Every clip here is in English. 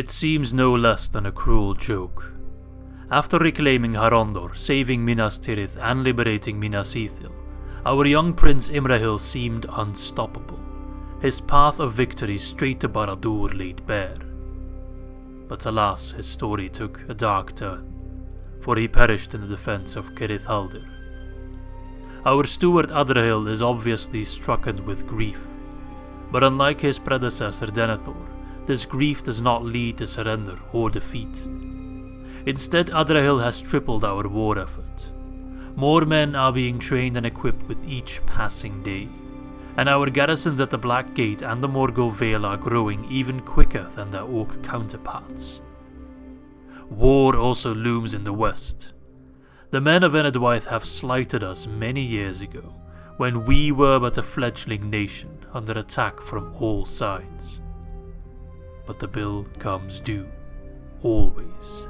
It seems no less than a cruel joke. After reclaiming Harondor, saving Minas Tirith and liberating Minas Ithil, our young Prince Imrahil seemed unstoppable. His path of victory straight to Barad Dûr laid bare. But alas, his story took a dark turn, for he perished in the defence of Cirith Haldir. Our steward Adrahil is obviously strucken with grief, but unlike his predecessor Denethor, this grief does not lead to surrender or defeat. Instead, Adrahil has tripled our war effort. More men are being trained and equipped with each passing day, and our garrisons at the Black Gate and the Morgul Vale are growing even quicker than their orc counterparts. War also looms in the west. The men of Enedwaith have slighted us many years ago, when we were but a fledgling nation under attack from all sides. But the bill comes due, always.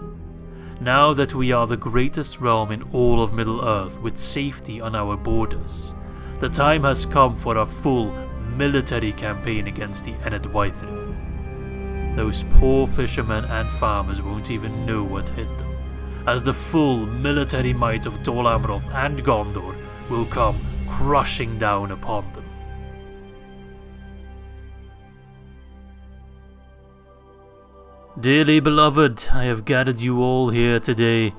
Now that we are the greatest realm in all of Middle-earth with safety on our borders, the time has come for a full military campaign against the Enedwaithrim. Those poor fishermen and farmers won't even know what hit them, as the full military might of Dol Amroth and Gondor will come crushing down upon them. Dearly beloved, I have gathered you all here today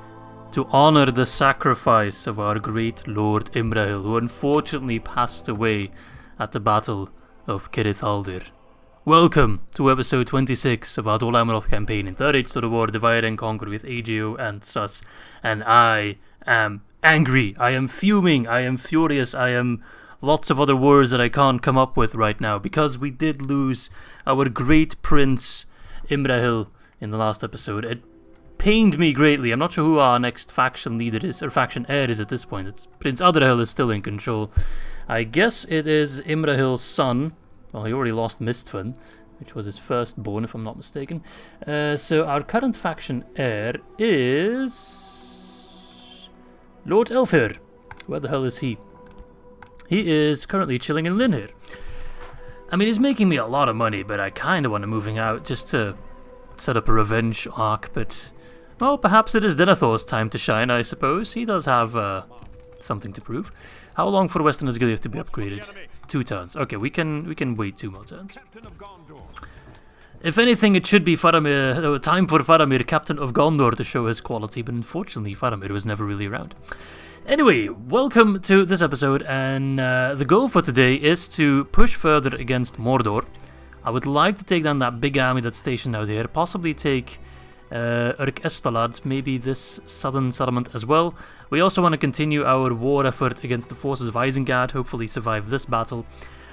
to honour the sacrifice of our great Lord Imrahil, who unfortunately passed away at the Battle of Cirith Haldir. Welcome to episode 26 of our Dol Amroth campaign in 3rd Age to the War, Divide and Conquer with AGO and Sus, and I am angry, I am fuming, I am furious, I am lots of other words that I can't come up with right now, because we did lose our great prince Imrahil in the last episode. It pained me greatly. I'm not sure who our next faction leader is, or faction heir is at this point. It's Prince Adrahil is still in control. I guess it is Imrahil's son. Well, he already lost Mistfan, which was his firstborn, if I'm not mistaken. So our current faction heir is Lord Elfir. Where the hell is he? He is currently chilling in Linhir. I mean, he's making me a lot of money, but I kind of want him moving out just to set up a revenge arc, but, well, perhaps it is Denethor's time to shine, I suppose. He does have something to prove. How long for Western Osgiliath to be upgraded? 2 turns. Okay, we can wait 2 more turns. If anything, it should be Faramir, time for Faramir, Captain of Gondor, to show his quality, but unfortunately Faramir was never really around. Anyway, welcome to this episode, and the goal for today is to push further against Mordor. I would like to take down that big army that's stationed out here, possibly take Estolad, maybe this southern settlement as well. We also want to continue our war effort against the forces of Isengard, hopefully survive this battle,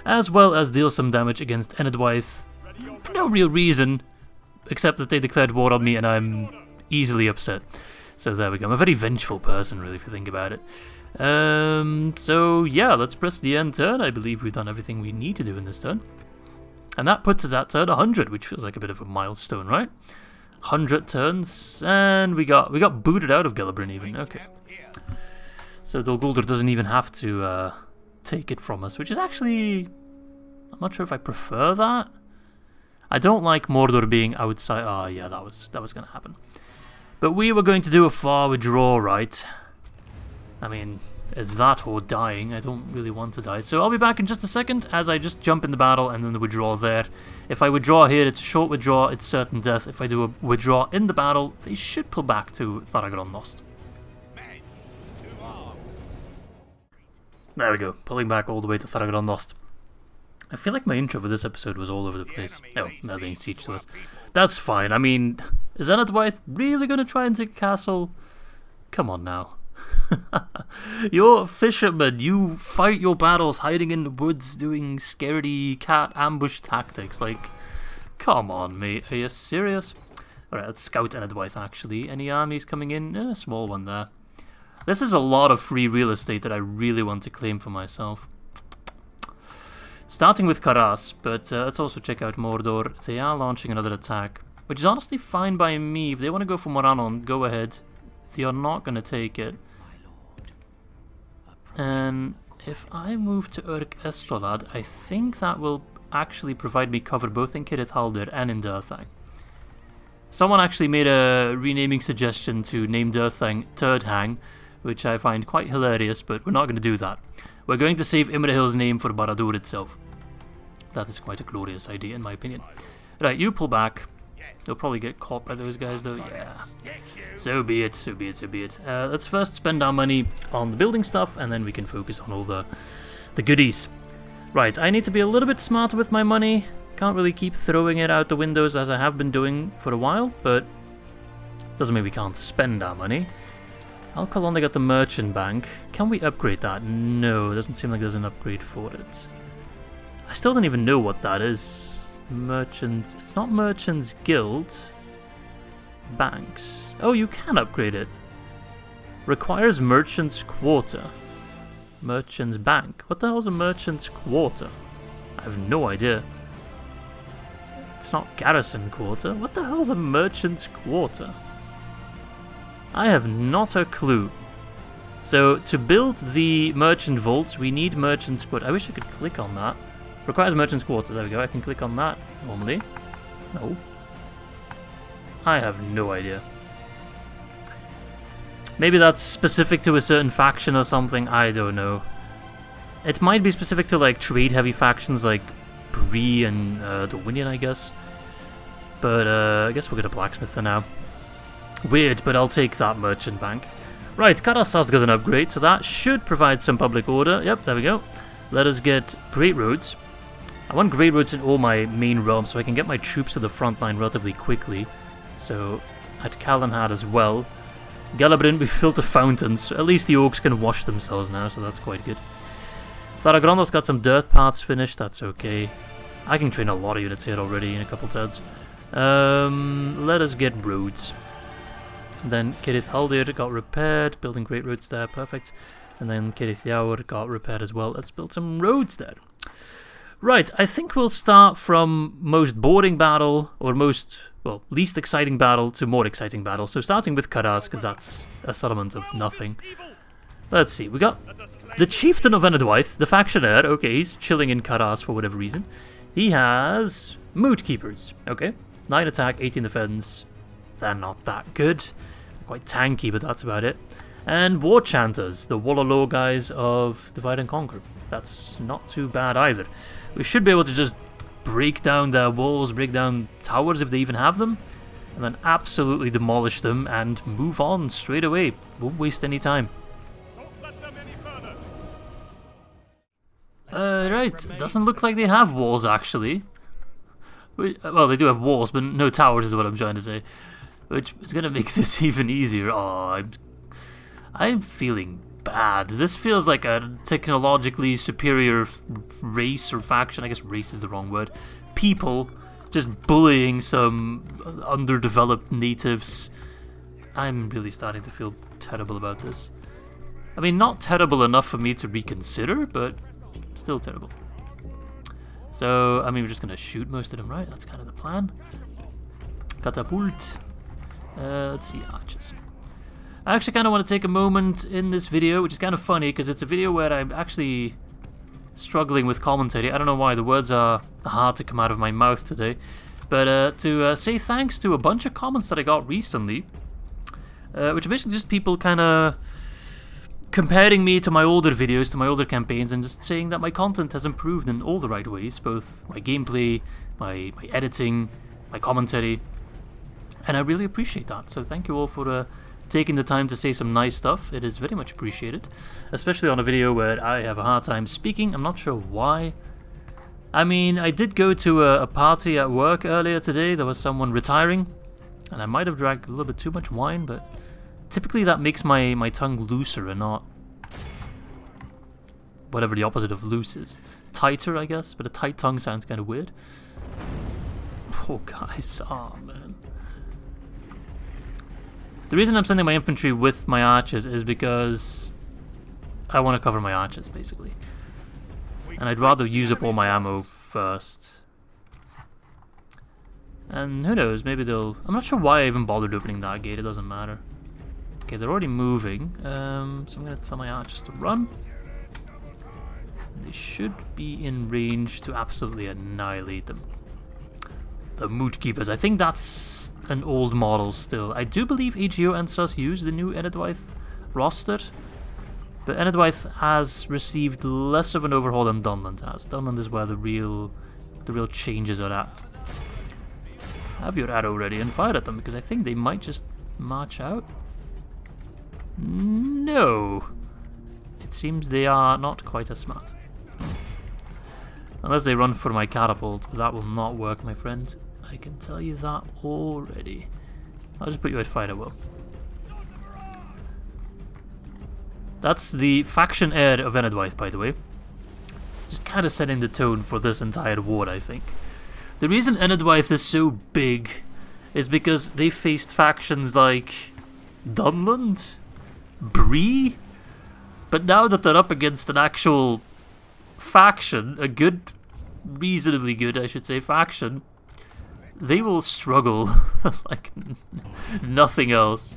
as well as deal some damage against Enedwaith, for no real reason, except that they declared war on me and I'm easily upset. So there we go. I'm a very vengeful person, really, if you think about it. So yeah, let's press the end turn. I believe we've done everything we need to do in this turn. And that puts us at turn 100, which feels like a bit of a milestone, right? 100 turns, and we got booted out of Gelabrin even. Okay. So Dol Guldur doesn't even have to take it from us, which is actually... I'm not sure if I prefer that. I don't like Mordor being outside... Oh yeah, that was going to happen. But we were going to do a far withdraw, right? I mean, it's that or dying. I don't really want to die. So I'll be back in just a second as I just jump in the battle and then the withdraw there. If I withdraw here, it's a short withdraw, it's certain death. If I do a withdraw in the battle, they should pull back to Tharagon-Nost. There we go, pulling back all the way to Tharagon-Nost. I feel like my intro for this episode was all over the place. Oh, now they teach to us. That's fine. I mean, is Enedwaith really going to try and take a castle? Come on now. You're fishermen. You fight your battles hiding in the woods doing scaredy cat ambush tactics. Like, come on, mate. Are you serious? Alright, let's scout Enedwaith, actually. Any armies coming in? A small one there. This is a lot of free real estate that I really want to claim for myself. Starting with Carras, but let's also check out Mordor. They are launching another attack, which is honestly fine by me. If they want to go for Morannon, go ahead. They are not going to take it. And if I move to Estolad, I think that will actually provide me cover both in Cirith Haldir and in Durthang. Someone actually made a renaming suggestion to name Third Hang, which I find quite hilarious, but we're not going to do that. We're going to save Imrahil's name for Barad Dûr itself. That is quite a glorious idea, in my opinion. Right, you pull back. They'll probably get caught by those guys, though. Yeah. So be it, so be it, so be it. Let's first spend our money on the building stuff, and then we can focus on all the goodies. Right, I need to be a little bit smarter with my money. Can't really keep throwing it out the windows as I have been doing for a while, but doesn't mean we can't spend our money. Alcalon got the merchant bank. Can we upgrade that? No, it doesn't seem like there's an upgrade for it. I still don't even know what that is. Merchant... It's not Merchant's Guild. Banks. Oh, you can upgrade it. Requires Merchant's Quarter. Merchant's Bank. What the hell is a Merchant's Quarter? I have no idea. It's not Garrison Quarter. What the hell is a Merchant's Quarter? I have not a clue. So, to build the Merchant Vaults, we need Merchant's Quarter. I wish I could click on that. Requires Merchant's Quarter. There we go. I can click on that normally. No. I have no idea. Maybe that's specific to a certain faction or something. I don't know. It might be specific to like trade-heavy factions like Bree and Dorwinion, I guess. But I guess we'll get a blacksmith for now. Weird, but I'll take that merchant bank. Right, Carras has got an upgrade, so that should provide some public order. Yep, there we go. Let us get great roads. I want great roads in all my main realms so I can get my troops to the front line relatively quickly. So, at Calenhad as well. Galabrin, we built a fountain, so at least the orcs can wash themselves now, so that's quite good. Tharagrondo's got some dirt parts finished, that's okay. I can train a lot of units here already in a couple turns. Let us get roads. Then Cirith Haldir got repaired, building great roads there, perfect. And then Cirith Yaur got repaired as well. Let's build some roads there. Right, I think we'll start from most boring battle, or most, well, least exciting battle to more exciting battle. So starting with Carras, because that's a settlement of nothing. Let's see, we got the Chieftain of Enedwaith, the factionaire. Okay, he's chilling in Carras for whatever reason. He has Mood Keepers. Okay, 9 attack, 18 defense. They're not that good. They're quite tanky, but that's about it. And War Chanters, the Wallalore guys of Divide and Conquer. That's not too bad either. We should be able to just break down their walls, break down towers if they even have them, and then absolutely demolish them and move on straight away. Won't waste any time. Right, doesn't look like they have walls actually. Well, they do have walls, but no towers is what I'm trying to say. Which is going to make this even easier. Oh, I'm feeling bad. This feels like a technologically superior race or faction. I guess race is the wrong word. People just bullying some underdeveloped natives. I'm really starting to feel terrible about this. I mean, not terrible enough for me to reconsider, but still terrible. So, I mean, we're just going to shoot most of them, right? That's kind of the plan. Catapult. Let's see, archers. I actually kind of want to take a moment in this video, which is kind of funny, because it's a video where I'm actually struggling with commentary. I don't know why, the words are hard to come out of my mouth today. But to say thanks to a bunch of comments that I got recently, which are basically just people kind of comparing me to my older videos, to my older campaigns, and just saying that my content has improved in all the right ways, both my gameplay, my editing, my commentary, and I really appreciate that. So thank you all for taking the time to say some nice stuff. It is very much appreciated, especially on a video where I have a hard time speaking. I'm not sure why. I mean, I did go to a party at work earlier today. There was someone retiring, and I might have drank a little bit too much wine, but typically that makes my tongue looser and not whatever the opposite of loose is. Tighter, I guess, but a tight tongue sounds kind of weird. Poor guys, oh man. The reason I'm sending my infantry with my archers is because I want to cover my archers, basically. And I'd rather use up all my ammo first. And who knows, maybe they'll... I'm not sure why I even bothered opening that gate, it doesn't matter. Okay, they're already moving, so I'm going to tell my archers to run. They should be in range to absolutely annihilate them. The Mood Keepers, I think that's an old model still. I do believe AGO and SUS use the new Enedwaith roster, but Enedwaith has received less of an overhaul than Dunland has. Dunland is where the real changes are at. Have your arrow ready and fire at them, because I think they might just march out. No. It seems they are not quite as smart. Unless they run for my catapult, but that will not work, my friend. I can tell you that already. I'll just put you at fire at will. That's the faction heir of Enedwaith, by the way. Just kind of setting the tone for this entire war, I think. The reason Enedwaith is so big is because they faced factions like Dunland, Bree, but now that they're up against an actual faction, a good, reasonably good, I should say, faction, they will struggle like nothing else.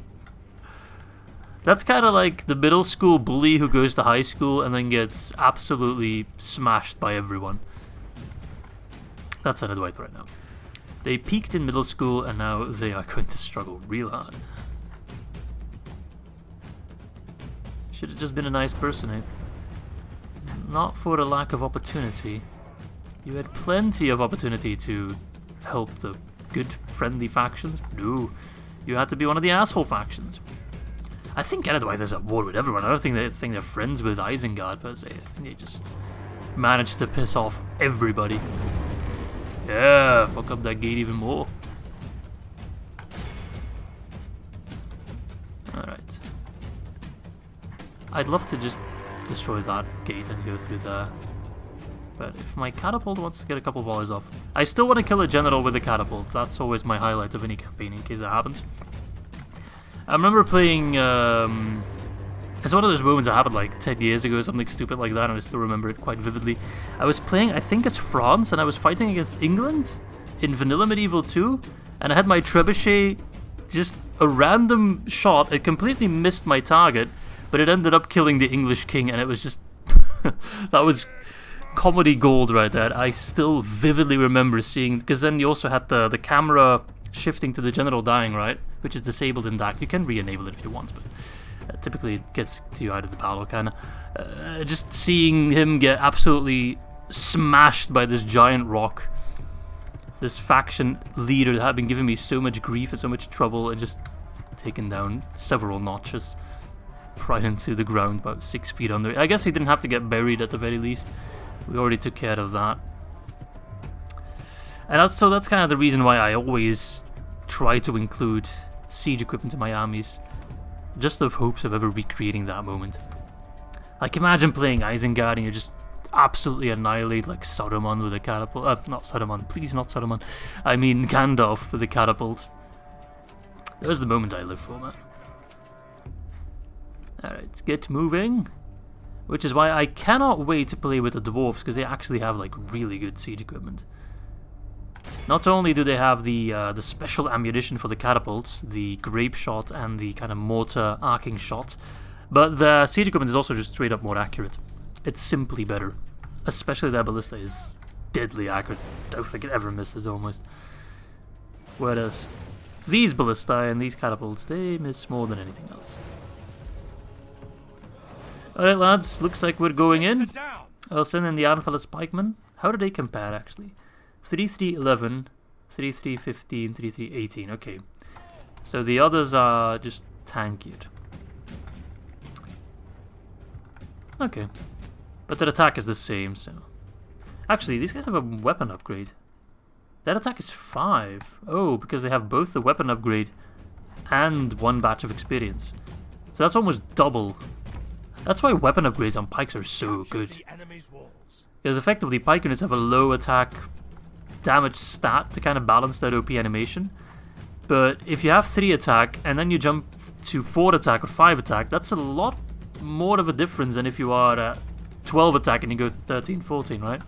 That's kind of like the middle school bully who goes to high school and then gets absolutely smashed by everyone. That's Enedwaith right now. They peaked in middle school and now they are going to struggle real hard. Should have just been a nice person, eh? Not for a lack of opportunity. You had plenty of opportunity to help the good, friendly factions. No, you had to be one of the asshole factions. I think Enedwaith is at war with everyone. I don't think they're friends with Isengard per se. I think they just managed to piss off everybody. Yeah, fuck up that gate even more. Alright. I'd love to just destroy that gate and go through there. But if my catapult wants to get a couple volleys off... I still want to kill a general with a catapult. That's always my highlight of any campaign in case that happens. I remember playing... it's one of those moments that happened like 10 years ago, something stupid like that, and I still remember it quite vividly. I was playing, I think, as France, and I was fighting against England in Vanilla Medieval 2, and I had my trebuchet, just a random shot. It completely missed my target, but it ended up killing the English king, and it was just... that was comedy gold right there. I still vividly remember seeing... Because then you also had the camera shifting to the general dying, right? Which is disabled in DAC. You can re-enable it if you want, but... typically it gets to you out of the battle, kind of. Just seeing him get absolutely smashed by this giant rock. This faction leader that had been giving me so much grief and so much trouble, and just taken down several notches right into the ground, about 6 feet under. I guess he didn't have to get buried at the very least. We already took care of that. And that's kind of the reason why I always try to include siege equipment in my armies. Just the hopes of ever recreating that moment. Like, imagine playing Isengard and you just absolutely annihilate, like, Saruman with a catapult. Not Saruman, please not Saruman. I mean Gandalf with a catapult. Those are the moments I live for, man. Alright, let's get moving. Which is why I cannot wait to play with the dwarves, because they actually have, like, really good siege equipment. Not only do they have the special ammunition for the catapults, the grape shot and the kind of mortar arcing shot, but the siege equipment is also just straight up more accurate. It's simply better. Especially their ballista is deadly accurate. I don't think it ever misses almost. Whereas these ballistae and these catapults, they miss more than anything else. Alright lads, looks like we're going in. I'll send in the Arnfellas pikemen. How do they compare actually? 3-3-11, 3-3-15, 3-3-18, okay. So the others are just tankier. Okay. But their attack is the same, so... Actually, these guys have a weapon upgrade. Their attack is 5. Oh, because they have both the weapon upgrade and 1 batch of experience. So that's almost double. That's why weapon upgrades on pikes are so good. Because effectively, pike units have a low attack damage stat to kind of balance that OP animation. But if you have 3 attack and then you jump to 4 attack or 5 attack, that's a lot more of a difference than if you are at 12 attack and you go 13, 14, right?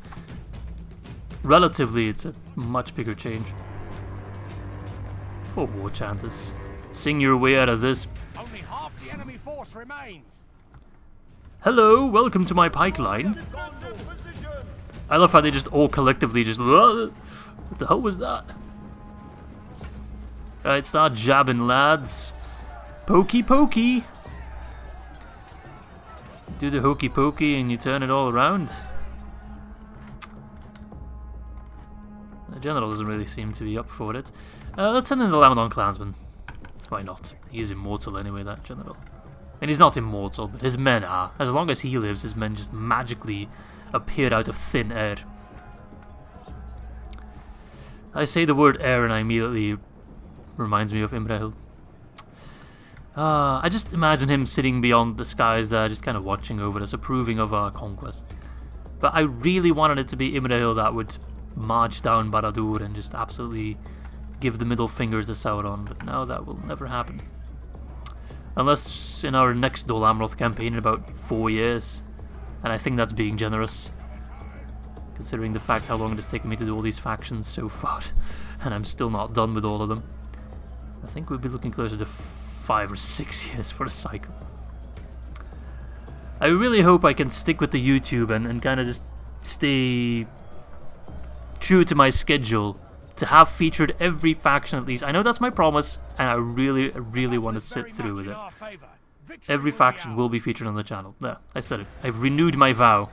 Relatively, it's a much bigger change. Poor war chanters. Sing your way out of this. Only half the enemy force remains. Hello, welcome to my pike line. I love how they just all collectively just... What the hell was that? Right, start jabbing, lads. Pokey pokey. Do the hokey pokey and you turn it all around. The general doesn't really seem to be up for it. Let's send in the Lamadon clansman. Why not? He is immortal anyway, that general. And he's not immortal, but his men are. As long as he lives, his men just magically appear out of thin air. I say the word air and I immediately reminds me of Imrahil. I just imagine him sitting beyond the skies there, just kind of watching over us, approving of our conquest. But I really wanted it to be Imrahil that would march down Barad Dûr and just absolutely give the middle fingers to Sauron, but now that will never happen. Unless in our next Dol Amroth campaign in about 4 years. And I think that's being generous, considering the fact how long it has taken me to do all these factions so far. And I'm still not done with all of them. I think we'll be looking closer to 5 or 6 years for a cycle. I really hope I can stick with the YouTube and kind of just stay true to my schedule to have featured every faction at least. I know that's my promise, and I really want to sit through with it. Every faction will be featured on the channel. There, I said it. I've renewed my vow.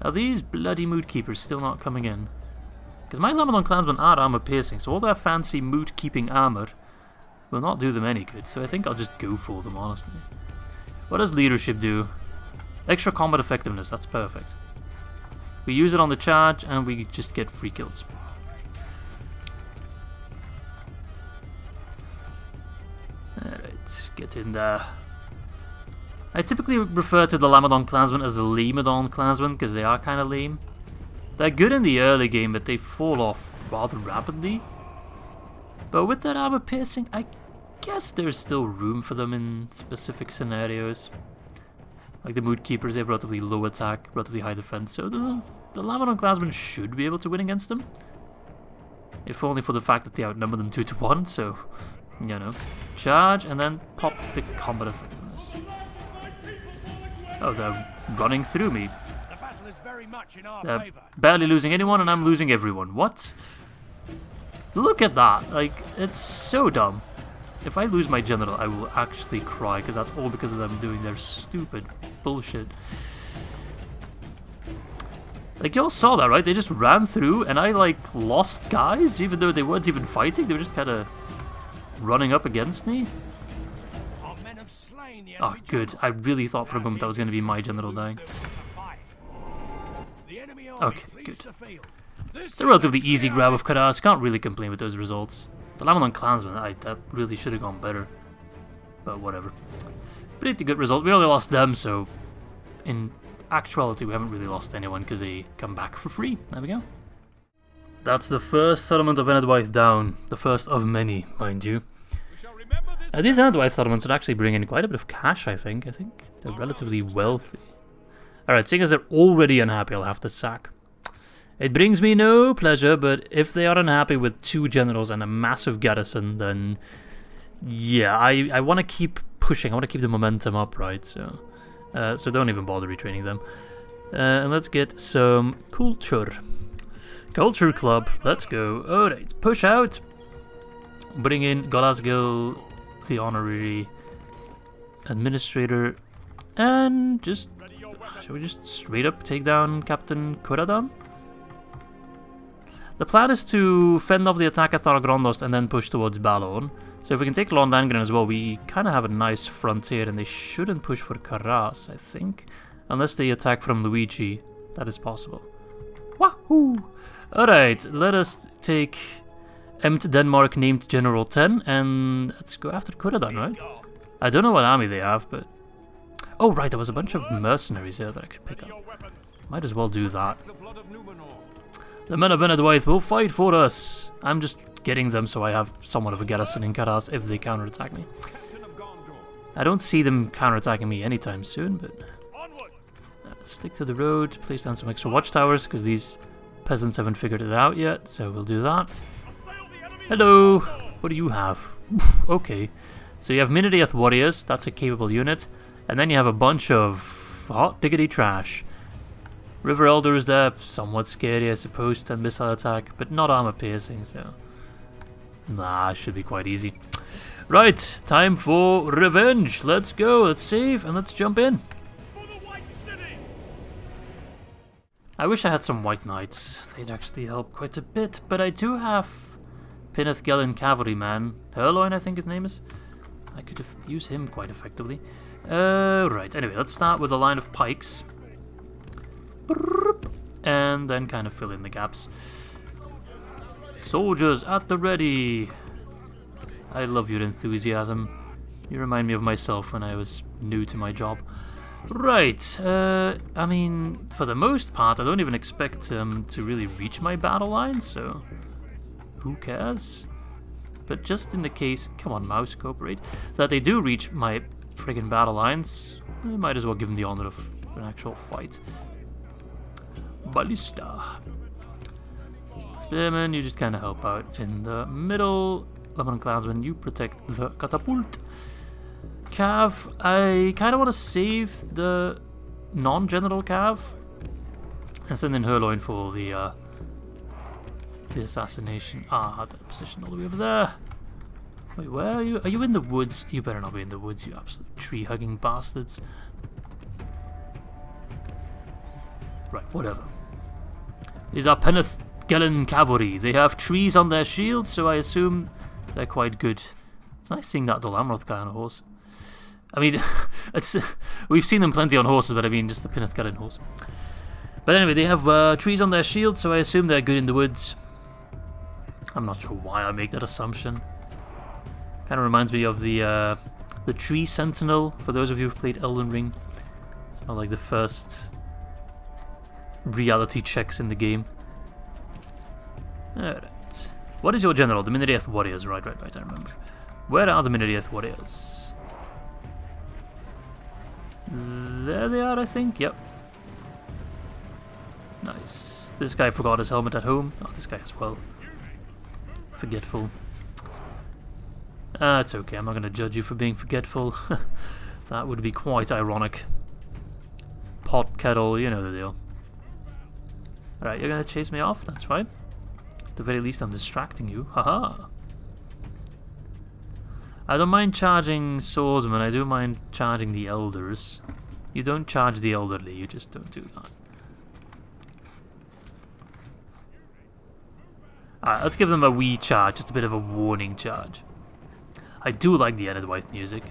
Are these bloody mood keepers still not coming in? Because my Lamadon clansmen are armor piercing, so all their fancy mood keeping armor will not do them any good. So I think I'll just go for them, honestly. What does leadership do? Extra combat effectiveness, that's perfect. We use it on the charge and we just get free kills. Alright, get in there. I typically refer to the Lamadon clansmen as the Lamadon clansmen because they are kind of lame. They're good in the early game, but they fall off rather rapidly. But with that armor piercing, I guess there's still room for them in specific scenarios. Like the Mood Keepers, they have relatively low attack, relatively high defense, so the Lamadon clansmen should be able to win against them. If only for the fact that they outnumber them 2 to 1, so, you know. Charge, and then pop the combat effectiveness. Oh, they're running through me. The battle is very much in our They're favor. barely losing anyone, and I'm losing everyone. What? Look at that! Like, it's so dumb. If I lose my general, I will actually cry, because that's all because of them doing their stupid bullshit. Like, y'all saw that, right? They just ran through, and I, like, lost guys, even though they weren't even fighting. They were just kind of running up against me. Our men have slain the Oh, enemy good. I really thought for a moment that was going to be my general dying. Okay, good. It's a relatively easy grab of Carras. Can't really complain with those results. The Lamadon clansmen, that really should have gone better. But whatever. Pretty good result. We only lost them, so in actuality we haven't really lost anyone because they come back for free. There we go. That's the first settlement of Enedwaith down. The first of many, mind you. These Enedwaith settlements would actually bring in quite a bit of cash, I think. I think they're relatively wealthy. Alright, seeing as they're already unhappy, I'll have to sack. It brings me no pleasure, but if they are unhappy with 2 generals and a massive garrison, then yeah, I want to keep pushing. I want to keep the momentum up, right? So don't even bother retraining them. And let's get some culture. Culture club, let's go. Alright, push out. Bring in Golasgil, the honorary administrator, and just, shall we just straight up take down Captain Kuradan? The plan is to fend off the attack at Thorogrondost and then push towards Balon. So if we can take Londangren as well, we kind of have a nice frontier, and they shouldn't push for Carras, I think. Unless they attack from Luigi. That is possible. Wahoo! Alright, let us take Emt Denmark named General 10, and let's go after Kuradan, right? I don't know what army they have, but... Oh right, there was a bunch of mercenaries here that I could pick up. Might as well do that. The men of Enedwaith will fight for us. I'm just getting them so I have somewhat of a garrison in Carras if they counterattack me. I don't see them counterattacking me anytime soon, but... Let's stick to the road, place down some extra watchtowers, because these peasants haven't figured it out yet, so we'll do that. Hello! What do you have? Okay. So you have Minas Tirith warriors, that's a capable unit, and then you have a bunch of hot diggity trash. River Elders there, somewhat scary I suppose, 10 missile attack, but not armor piercing, so Nah, should be quite easy. Right, time for revenge. Let's go, let's save, and let's jump in. I wish I had some white knights. They'd actually help quite a bit, but I do have Pinneth Gellin cavalryman. Herloin, I think his name is. I could have used him quite effectively. Right, anyway, let's start with a line of pikes. And then kind of fill in the gaps. Soldiers at the ready! I love your enthusiasm. You remind me of myself when I was new to my job. Right, I mean, for the most part, I don't even expect to really reach my battle line, so who cares? But just in the case, come on mouse, cooperate, that they do reach my friggin' battle lines, I might as well give them the honor of an actual fight. Ballista. Spearman, you just kind of help out in the middle. Lemon Clansman, you protect the catapult. Cav, I kind of want to save the non-general Cav and send in Herloin for the assassination. Ah, that position all the way over there. Wait, where are you? Are you in the woods? You better not be in the woods, you absolute tree-hugging bastards. Right, whatever. These are Pinneth Gellin cavalry. They have trees on their shields, so I assume they're quite good. It's nice seeing that Dol Amroth guy on a horse. I mean, we've seen them plenty on horses, but I mean just the Pinneth Gellin horse. But anyway, they have trees on their shields, so I assume they're good in the woods. I'm not sure why I make that assumption. Kind of reminds me of the tree sentinel, for those of you who've played Elden Ring. It's not like the first reality checks in the game. Alright. What is your general? The Minas Ithil warriors. Right, I remember. Where are the Minas Ithil warriors? There they are, I think. Yep. Nice. This guy forgot his helmet at home. Oh, this guy as well. Forgetful. It's okay. I'm not going to judge you for being forgetful. That would be quite ironic. Pot, kettle, you know the deal. Alright, you're going to chase me off? That's fine. At the very least, I'm distracting you. Haha! I don't mind charging swordsmen, I do mind charging the elders. You don't charge the elderly, you just don't do that. Alright, let's give them a wee charge, just a bit of a warning charge. I do like the Enedwythe music.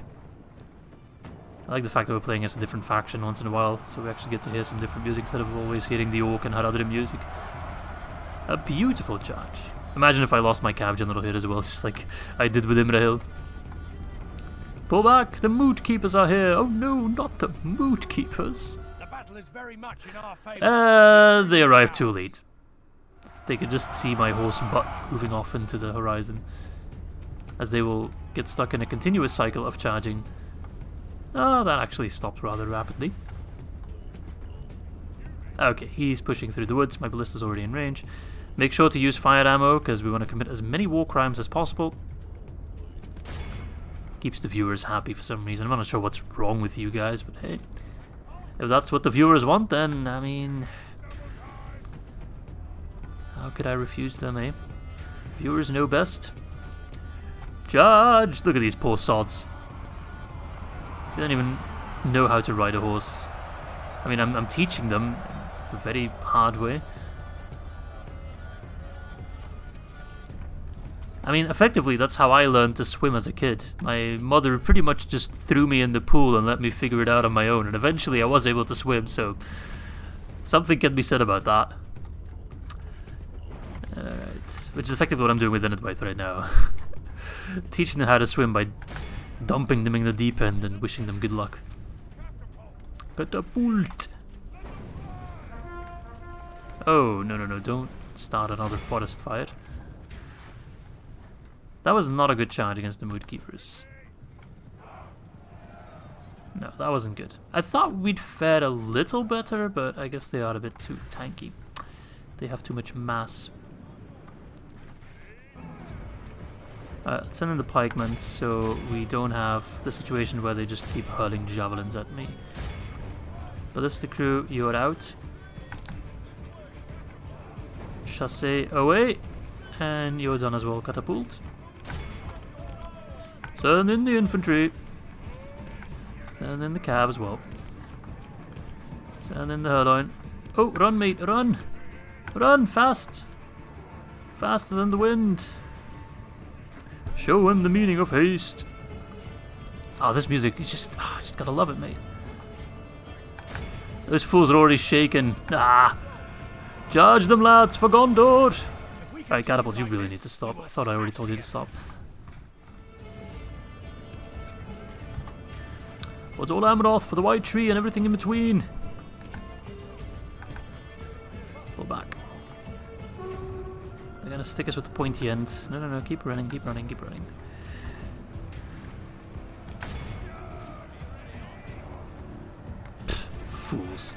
I like the fact that we're playing as a different faction once in a while, so we actually get to hear some different music instead of always hearing the Orc and Harondor music. A beautiful charge. Imagine if I lost my Cav General here as well, just like I did with Imrahil. Pull back! The Moot Keepers are here! Oh no, not the Moot Keepers! The battle is very much in our favor. They arrived too late. They could just see my horse butt moving off into the horizon, as they will get stuck in a continuous cycle of charging. Oh, that actually stopped rather rapidly. Okay, he's pushing through the woods. My ballista's already in range. Make sure to use fire ammo, because we want to commit as many war crimes as possible. Keeps the viewers happy for some reason. I'm not sure what's wrong with you guys, but hey. If that's what the viewers want, then, I mean... how could I refuse them, eh? Viewers know best. Charge! Look at these poor sods. They don't even know how to ride a horse. I mean, I'm teaching them the very hard way. I mean, effectively, that's how I learned to swim as a kid. My mother pretty much just threw me in the pool and let me figure it out on my own, and eventually I was able to swim, so something can be said about that. Alright, which is effectively what I'm doing with Denethor right now. Teaching them how to swim by dumping them in the deep end and wishing them good luck. Catapult! Oh, no, don't start another forest fire. That was not a good charge against the Mood Keepers. No, that wasn't good. I thought we'd fared a little better, but I guess they are a bit too tanky. They have too much mass. Let's send in the pikemen so we don't have the situation where they just keep hurling javelins at me. Ballistic crew, you're out. Chassé away. And you're done as well, catapult. Send in the infantry. Send in the cav as well. Send in the herdine. Oh, run, mate, run! Run, fast! Faster than the wind. Show him the meaning of haste. Oh, this music, you just gotta love it, mate. Those fools are already shaken. Ah! Charge them, lads, for Gondor! Right, Catapult, you really need to stop. I thought I already told you to stop. For Dol Amroth, for the White Tree and everything in between. Pull back. They're gonna stick us with the pointy end. No, no, no, keep running, keep running, keep running. Pfft, fools.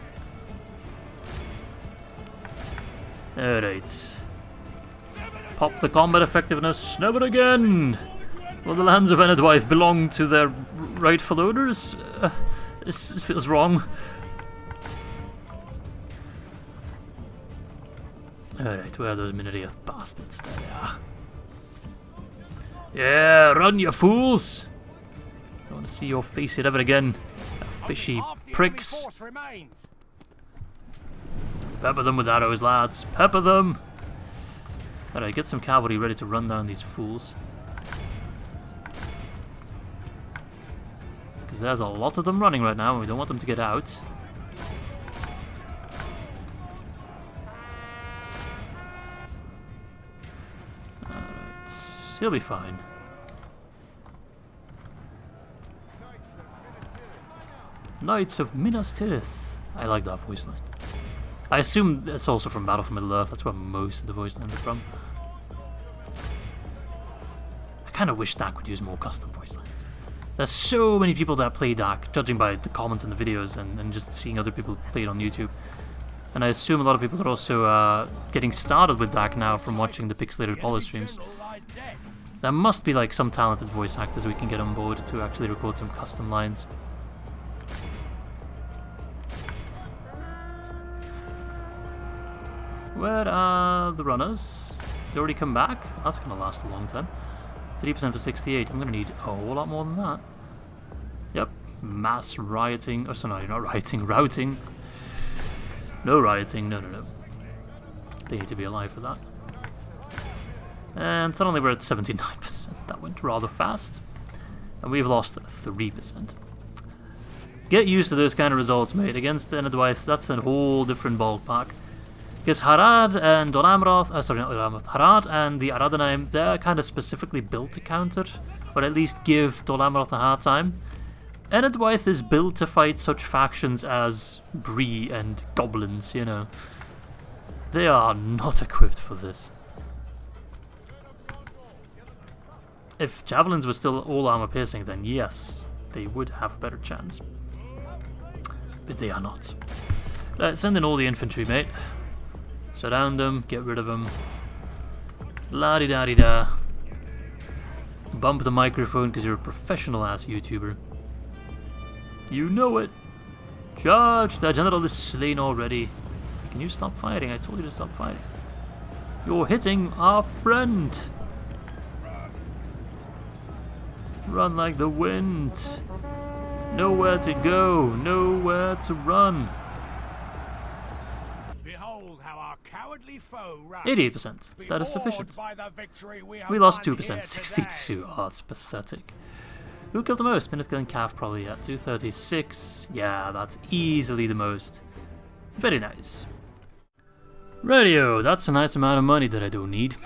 Alright. Pop the combat effectiveness. Never again! Will the lands of Enedwaith belong to their rightful owners? This feels wrong. Alright, where are those Minas Tirith bastards? There they are. Yeah, run, you fools! Don't want to see your face here ever again. Fishy pricks. Pepper them with arrows, lads. Pepper them! Alright, get some cavalry ready to run down these fools. Because there's a lot of them running right now and we don't want them to get out. Alright, he'll be fine. Knights of Minas Tirith. I like that voice line. I assume that's also from Battle for Middle-earth. That's where most of the voice lines are from. I kind of wish Dak would use more custom voice lines. There's so many people that play Dak, judging by the comments in the videos and just seeing other people play it on YouTube. And I assume a lot of people are also getting started with Dak now from watching the pixelated Apollo streams. There must be like some talented voice actors we can get on board to actually record some custom lines. Where are the runners? They already come back? That's going to last a long time. 3% for 68. I'm going to need a whole lot more than that. Yep. Mass rioting. Oh, so no, you're not rioting. Routing. No rioting. No, no, no. They need to be alive for that. And suddenly we're at 79%. That went rather fast. And we've lost 3%. Get used to those kind of results, mate. Against Enedwaith, that's a whole different ballpark. Because Harad and Dol Amroth, sorry, not Dol Amroth, Harad and the Adrahil, they're kind of specifically built to counter, or at least give Dol Amroth a hard time. Enedwaith is built to fight such factions as Bree and Goblins, you know. They are not equipped for this. If Javelins were still all armor piercing, then yes, they would have a better chance. But they are not. Let's send in all the infantry, mate. Surround them, get rid of them. La-di-da-di-da. Bump the microphone because you're a professional ass YouTuber. You know it. Charge! The general is slain already. Can you stop fighting? I told you to stop fighting. You're hitting our friend. Run like the wind. Nowhere to go, nowhere to run. 88%. That is sufficient. We lost 2%. 62. Oh, that's pathetic. Who killed the most? Minithil and Calf probably at 236. Yeah, that's easily the most. Very nice. Radio. That's a nice amount of money that I don't need.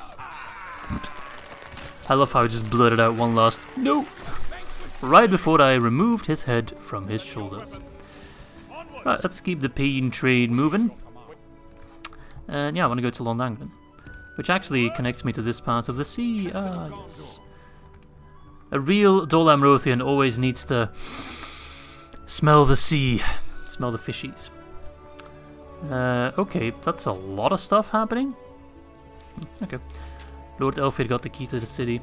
I love how I just blurted out one last no right before I removed his head from his shoulders. Right, let's keep the pain trade moving. And yeah, I want to go to Londanglen, which actually connects me to this part of the sea. Ah, yes. A real Dol Amrothian always needs to smell the sea, smell the fishies. Okay, that's a lot of stuff happening. Okay. Lord Elfir got the key to the city.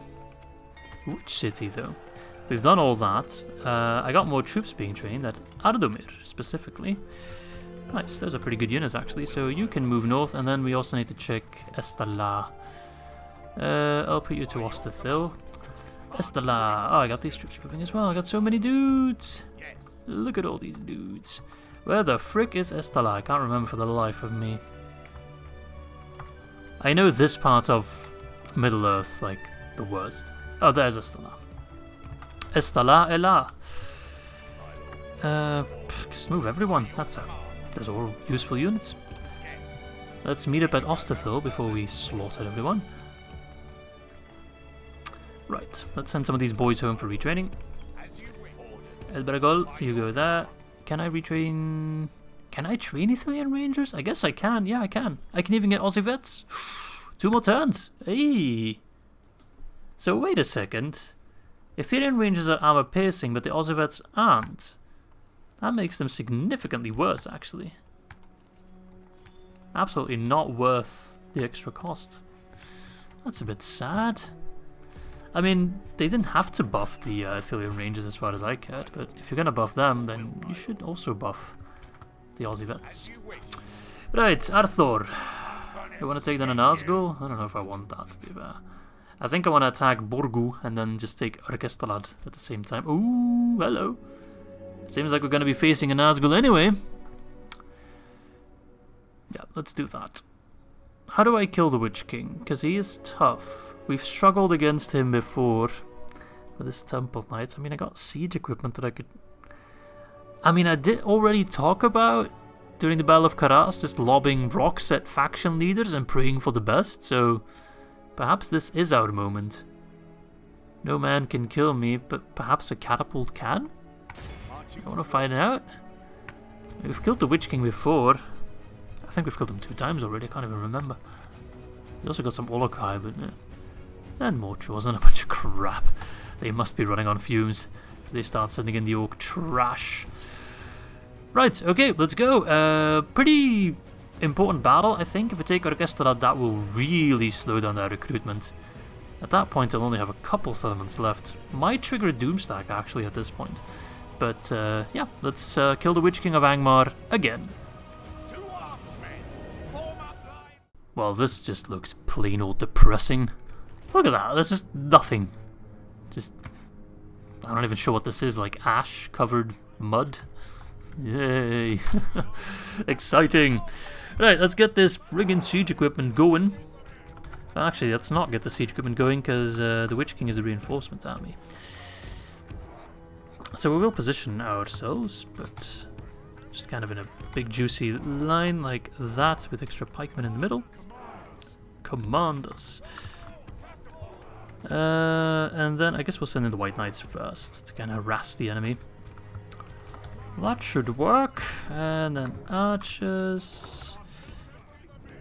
Which city, though? We've done all that. I got more troops being trained at Ardomir, specifically. Nice, those are pretty good units actually, so you can move north, and then we also need to check Estala. I'll put you to Ostethil. Estala. Oh, I got these troops moving as well. I got so many dudes. Look at all these dudes. Where the frick is Estala? I can't remember for the life of me. I know this part of Middle-earth, like, the worst. Oh, there's Estala. Estala Ela. Just move everyone. Those are all useful units. Let's meet up at Ostithil before we slaughter everyone. Right, let's send some of these boys home for retraining. Elbergol, you go there. Can I retrain... Can I train Ithilian Rangers? I guess I can, yeah I can. I can even get Aussie vets. 2 more turns. Hey. So wait a second. Ithilian Rangers are armor piercing, but the Aussie vets aren't. That makes them significantly worse, actually. Absolutely not worth the extra cost. That's a bit sad. I mean, they didn't have to buff the Ithilian Rangers as far as I cared, but if you're gonna buff them, then you should also buff the Aussie vets. Right, Arthur. You want to take down an Nazgul? I don't know if I want that, to be fair. I think I want to attack Borgu and then just take Orkestrad at the same time. Ooh, hello. Seems like we're going to be facing a Nazgul anyway. Yeah, let's do that. How do I kill the Witch King? Because he is tough. We've struggled against him before with his Temple Knights. I mean, I got siege equipment that I could... I mean, I did already talk about, during the Battle of Carras, just lobbing rocks at faction leaders and praying for the best, so perhaps this is our moment. No man can kill me, but perhaps a catapult can? I want to find out. We've killed the Witch King before. I think we've killed him 2 times already, I can't even remember. We also got some Olokai, but and more chores and a bunch of crap. They must be running on fumes. They start sending in the orc trash. Right, okay, let's go. Pretty important battle, I think. If we take Orkestrad, that will really slow down their recruitment. At that point, I'll only have a couple settlements left. Might trigger a Doomstack, actually, at this point. But, yeah, let's kill the Witch King of Angmar again. Well, this just looks plain old depressing. Look at that, there's just nothing. Just, I'm not even sure what this is, like ash-covered mud? Yay! Exciting! Right, let's get this friggin' siege equipment going. Actually, let's not get the siege equipment going, because the Witch King is a reinforcement army. So we will position ourselves, but just kind of in a big juicy line like that, with extra pikemen in the middle. Command us. And then I guess we'll send in the White Knights first to kind of harass the enemy. That should work. And then archers.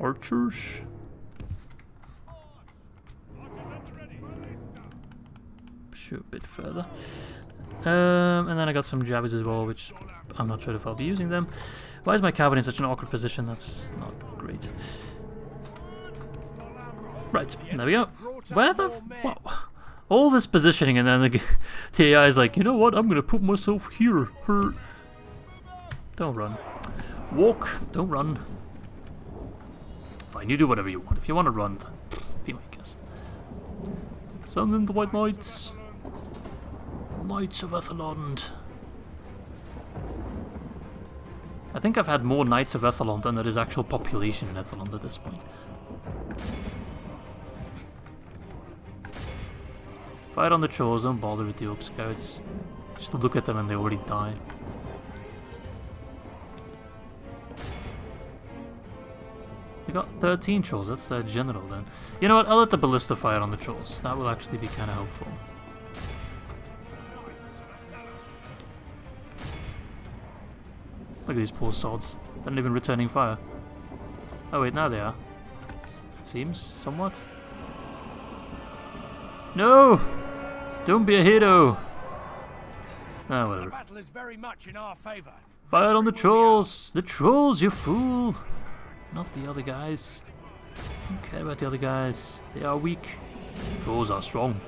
Archers. Shoot a bit further. And then I got some jabbies as well, which I'm not sure if I'll be using them. Why is my cavalry in such an awkward position? That's not great. Right, there we go. Where the... Wow. All this positioning and then the AI is like, you know what, I'm going to put myself here. Don't run. Walk, don't run. Fine, you do whatever you want. If you want to run, then be my guest. Summon the White Knights. Knights of Ethelond. I think I've had more Knights of Ethelond than there is actual population in Ethelond at this point. Fire on the trolls, don't bother with the Orc Scouts. Just look at them and they already die. We got 13 trolls, that's their general then. You know what, I'll let the ballista fire on the trolls. That will actually be kind of helpful. Look at these poor sods. They're not even returning fire. Oh wait, now they are. It seems, somewhat. No! Don't be a hero! Ah, whatever. Battle is very much in our favor. Fire on the trolls! The trolls, you fool! Not the other guys. Don't care about the other guys. They are weak. Trolls are strong.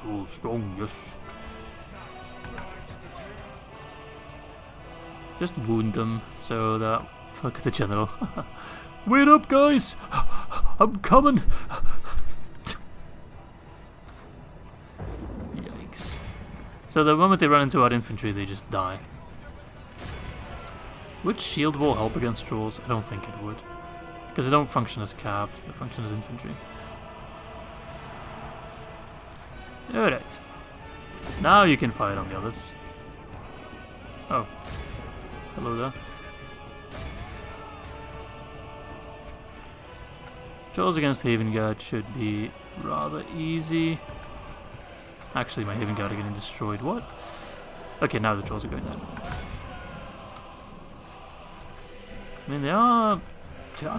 Trolls strong, yes. Just wound them so that... Look at the general. Wait up, guys! I'm coming! So the moment they run into our infantry, they just die. Would shield wall help against trolls? I don't think it would. Because they don't function as cabs, they function as infantry. Alright. Now you can fire on the others. Oh. Hello there. Trolls against Haven Guard should be rather easy. Actually, my Haven Guard are getting destroyed. What? Okay, now the trolls are going down. I mean, they are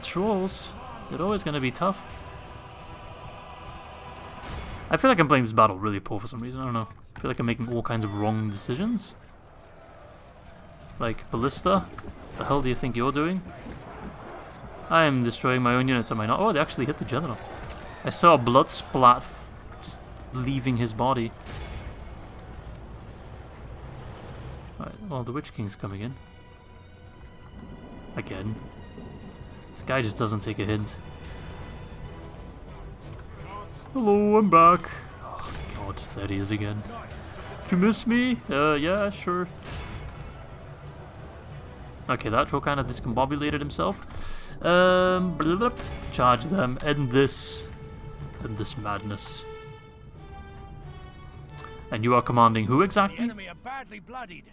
trolls. They're always going to be tough. I feel like I'm playing this battle really poor for some reason. I don't know. I feel like I'm making all kinds of wrong decisions. Like, Ballista? What the hell do you think you're doing? I am destroying my own units, am I not? Oh, they actually hit the general. I saw a blood splat just leaving his body. Right, well, the Witch King's coming in. Again. This guy just doesn't take a hint. Hello, I'm back. Oh god, there he is again. Did you miss me? Yeah, sure. Okay, that troll kind of discombobulated himself. Blah, blah, blah. Charge them. End this madness. And you are commanding who exactly? The enemy are badly bloodied.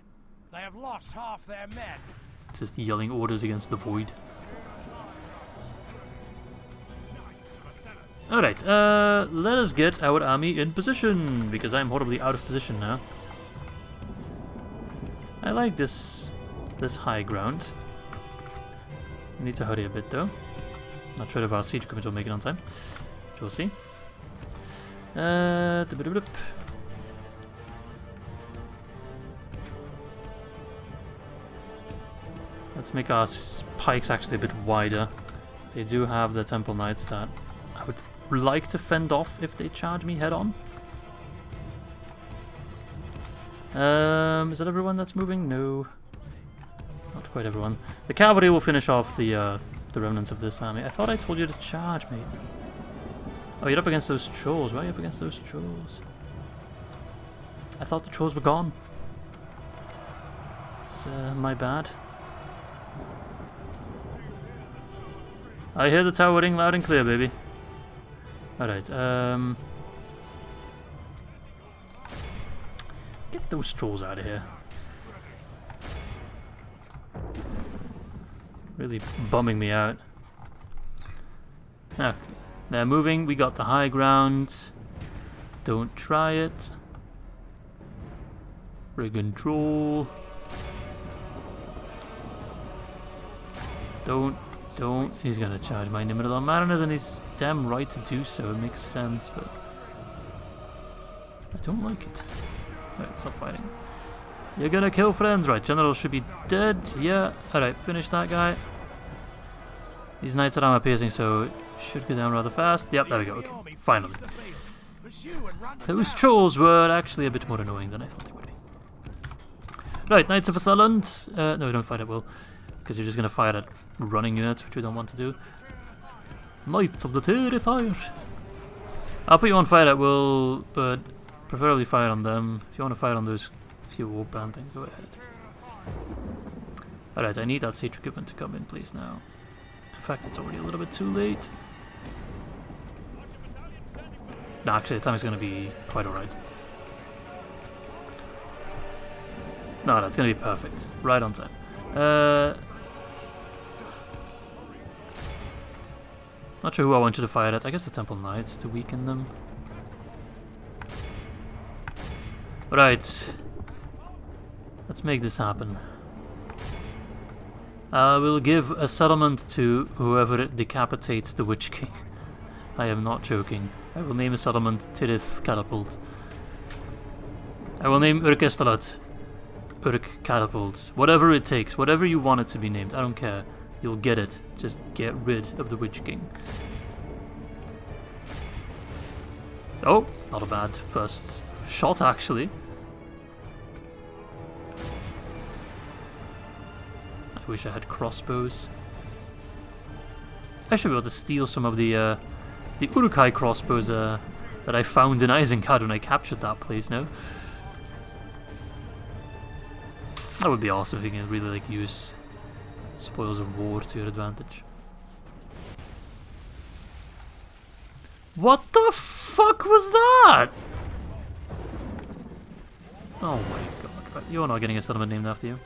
They have lost half their men. Just yelling orders against the void. Alright, let us get our army in position, because I'm horribly out of position now. I like this high ground. We need to hurry a bit though. Not sure if our siege commits will make it on time. We'll see. Let's make our pikes actually a bit wider. They do have the Temple Knights that I would like to fend off if they charge me head on. Is that everyone that's moving? No. Not quite everyone. The cavalry will finish off the remnants of this army. I thought I told you to charge me. Oh, you're up against those trolls. Why are you up against those trolls? I thought the trolls were gone. It's my bad. I hear the tower ring loud and clear, baby. Alright, get those trolls out of here. Really bumming me out. Okay, they're moving. We got the high ground. Don't try it. Friggin' troll. Don't. He's gonna charge my Nimrod Mariners, and he's damn right to do so. It makes sense, but I don't like it. Alright, stop fighting. You're gonna kill friends, right? General should be dead. Yeah. Alright, finish that guy. These knights are armor piercing, so it should go down rather fast. Yep, there we go. Okay, finally. Those trolls were actually a bit more annoying than I thought they would be. Right, Knights of Athaland. No, we don't fight at will, because you're just gonna fire at running units, which we don't want to do. Knights of the Terrifier. I'll put you on fire at will, but preferably fire on them. If you want to fire on those few warband, then go ahead. Alright, I need that siege equipment to come in, please, now. In fact, it's already a little bit too late. No, actually, the time is going to be quite alright. No, that's going to be perfect. Right on time. Not sure who I wanted to fire at. I guess the Temple Knights to weaken them. Right. Let's make this happen. We'll give a settlement to whoever decapitates the Witch King. I am not joking. I will name a settlement Cirith Catapult. I will name Urkestalat Urk Catapult. Whatever it takes. Whatever you want it to be named. I don't care. You'll get it. Just get rid of the Witch King. Oh, not a bad first shot, actually. I wish I had crossbows. I should be able to steal some of the Urukai crossbows that I found in Isengard when I captured that place, no? That would be awesome if you can really like use spoils of war to your advantage. What the fuck was that? Oh my god, right, you're not getting a settlement named after you.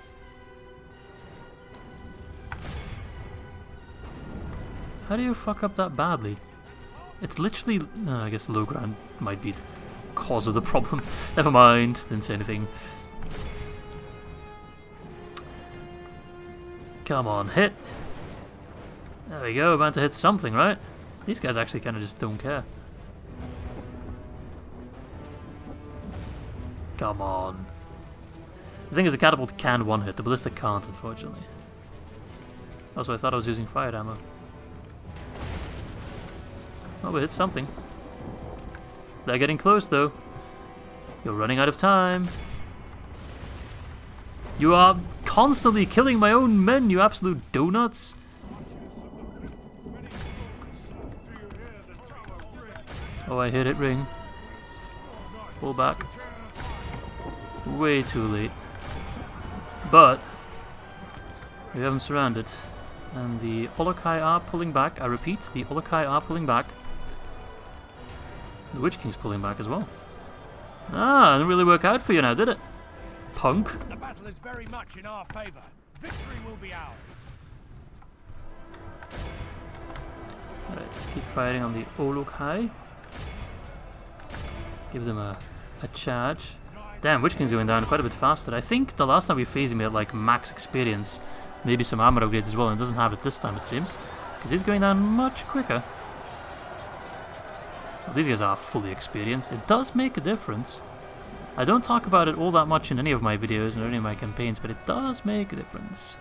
How do you fuck up that badly? It's literally... I guess low ground might be the cause of the problem. Never mind, didn't say anything. Come on, hit! There we go, about to hit something, right? These guys actually kind of just don't care. Come on. The thing is, the catapult can one-hit, the ballista can't, unfortunately. Also, I thought I was using fire ammo. Oh, we hit something. They're getting close, though. You're running out of time. You are constantly killing my own men, you absolute donuts. Oh, I hit it ring. Pull back. Way too late. But we have them surrounded. And the Olokai are pulling back. I repeat, the Olokai are pulling back. The Witch King's pulling back as well. Ah, didn't really work out for you now, did it? Punk. The battle is very much in our favor. Victory will be ours. Alright, keep firing on the Olokai. Give them a charge. Damn, Witch King's going down quite a bit faster. I think the last time we faced him he had like max experience. Maybe some armor upgrades as well, and doesn't have it this time it seems. Because he's going down much quicker. Well, these guys are fully experienced. It does make a difference. I don't talk about it all that much in any of my videos or any of my campaigns, but it does make a difference.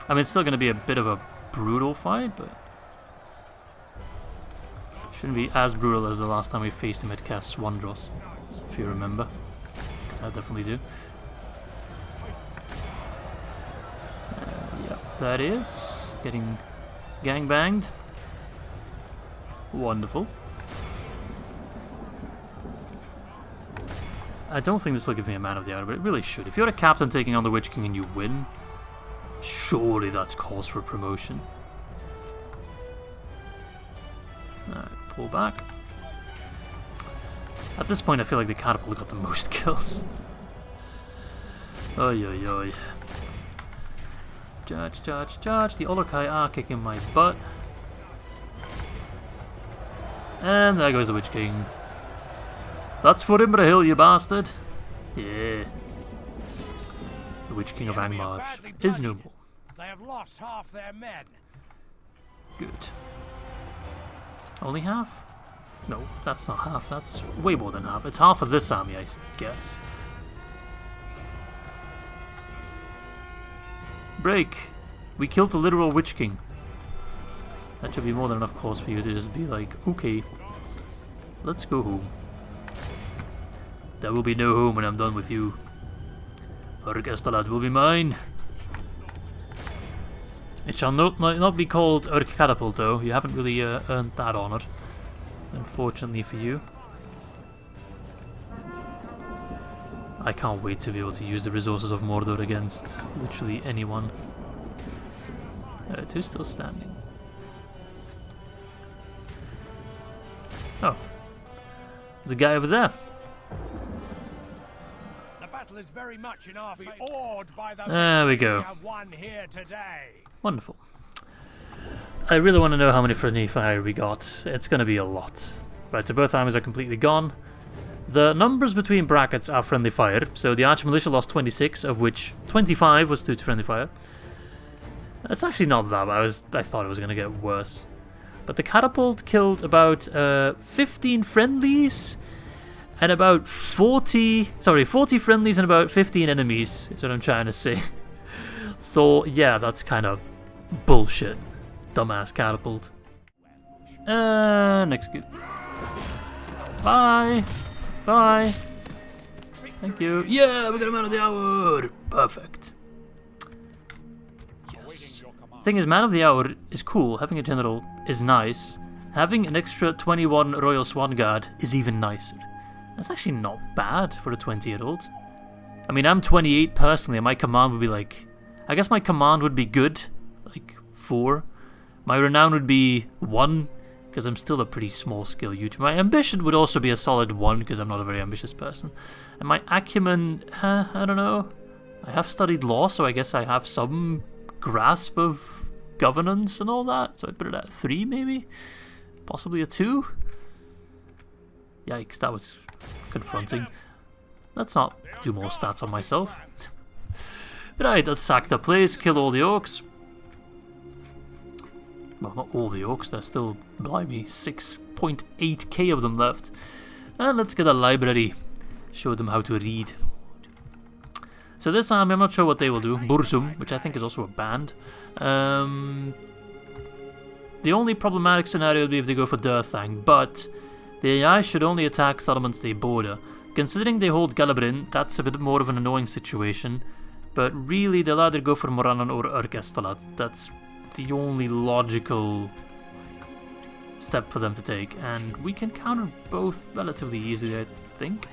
I mean, it's still going to be a bit of a brutal fight, but shouldn't be as brutal as the last time we faced him at Cas Swandros, if you remember. Because I definitely do. Yep, that is. Getting gangbanged. Wonderful. I don't think this will give me a man of the hour, but it really should. If you're a captain taking on the Witch King and you win, surely that's cause for promotion. Alright, pull back. At this point I feel like the catapult got the most kills. Oi oi oi. Charge, charge, charge. The Olokai are kicking my butt. And there goes the Witch King. That's for Imrahil, you bastard. Yeah. The Witch King of Angmar is no more. They have lost half their men. Good. Only half? No, that's not half. That's way more than half. It's half of this army, I guess. Break! We killed the literal Witch King. That should be more than enough cause for you to just be like, okay, let's go home. There will be no home when I'm done with you. Urk will be mine. It shall not be called Urk Catapult, though. You haven't really earned that honor, unfortunately for you. I can't wait to be able to use the resources of Mordor against literally anyone. Who's still standing? Oh. There's a guy over there. The battle is very much in our favor. Awed by the There we go. We have won here today. Wonderful. I really want to know how many friendly fire we got. It's going to be a lot. Right, so both armies are completely gone. The numbers between brackets are friendly fire. So the Arch Militia lost 26, of which 25 was due to friendly fire. That's actually not that bad. I thought it was going to get worse. But the catapult killed about 15 friendlies and about 40 friendlies and about 15 enemies, is what I'm trying to say. So yeah, that's kind of bullshit. Dumbass catapult. Execute. Bye. Bye. Thank you. Yeah, we got him out of the hour. Perfect. Thing is, Man of the Hour is cool, having a general is nice, having an extra 21 Royal Swan Guard is even nicer. That's actually not bad for a 20-year-old. I mean, I'm 28 personally, and my command would be like... I guess my command would be good, like 4. My renown would be 1, because I'm still a pretty small skill unit. My ambition would also be a solid 1, because I'm not a very ambitious person. And my acumen, I don't know. I have studied law, so I guess I have some grasp of governance and all that. So I'd put it at 3, maybe? Possibly a 2? Yikes, that was confronting. Let's not do more stats on myself. Right, let's sack the place, kill all the orcs. Well, not all the orcs, there's still, blimey, 6.8k of them left. And let's get a library. Show them how to read. So this army, I'm not sure what they will do. Burzum, which I think is also a band. The only problematic scenario would be if they go for Durthang, but the AI should only attack settlements they border. Considering they hold Galabrin, that's a bit more of an annoying situation. But really, they'll either go for Morannon or Urkestalat. That's the only logical step for them to take. And we can counter both relatively easily, I think.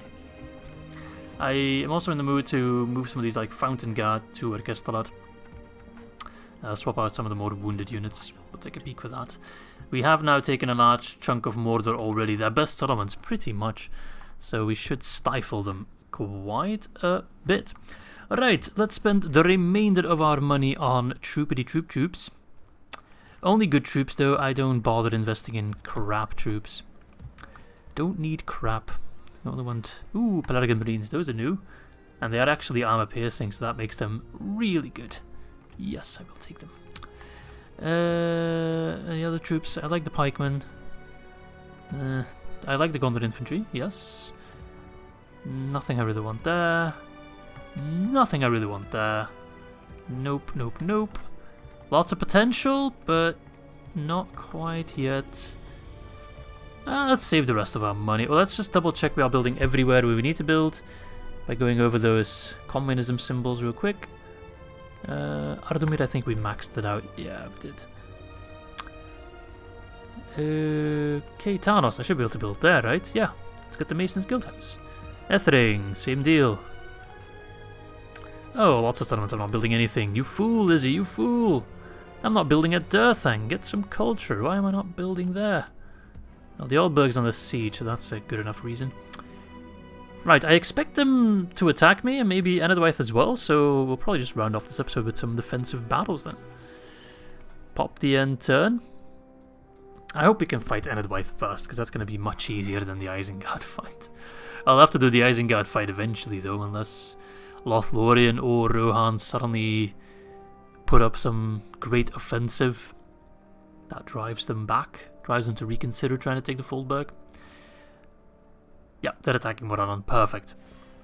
I am also in the mood to move some of these like Fountain Guard to Urkestalat. Swap out some of the more wounded units. We'll take a peek for that. We have now taken a large chunk of Mordor already. Their best settlements, pretty much. So we should stifle them quite a bit. Right, let's spend the remainder of our money on troops. Only good troops though, I don't bother investing in crap troops. Don't need crap. I only want... Ooh, Pelargon Marines, those are new. And they are actually armor piercing, so that makes them really good. Yes, I will take them. Any other troops? I like the pikemen. I like the Gondor infantry, yes. Nothing I really want there. Nothing I really want there. Nope, nope, nope. Lots of potential, but not quite yet. Let's save the rest of our money. Well, let's just double check we are building everywhere we need to build by going over those communism symbols real quick. Ardomir, I think we maxed it out. Yeah, we did. Okay, Tarnos, I should be able to build there, right? Yeah, let's get the Mason's Guildhouse. Ethering, same deal. Oh, lots of settlements, I'm not building anything. You fool, Izzy, you fool! I'm not building at Durthang, get some culture. Why am I not building there? Well, the Aldburg's on the siege, so that's a good enough reason. Right, I expect them to attack me, and maybe Enedwaith as well, so we'll probably just round off this episode with some defensive battles then. Pop the end turn. I hope we can fight Enedwaith first, because that's going to be much easier than the Isengard fight. I'll have to do the Isengard fight eventually, though, unless Lothlorien or Rohan suddenly put up some great offensive that drives them back, drives them to reconsider trying to take the Foldberg. Yeah, they're attacking Morannon. Perfect.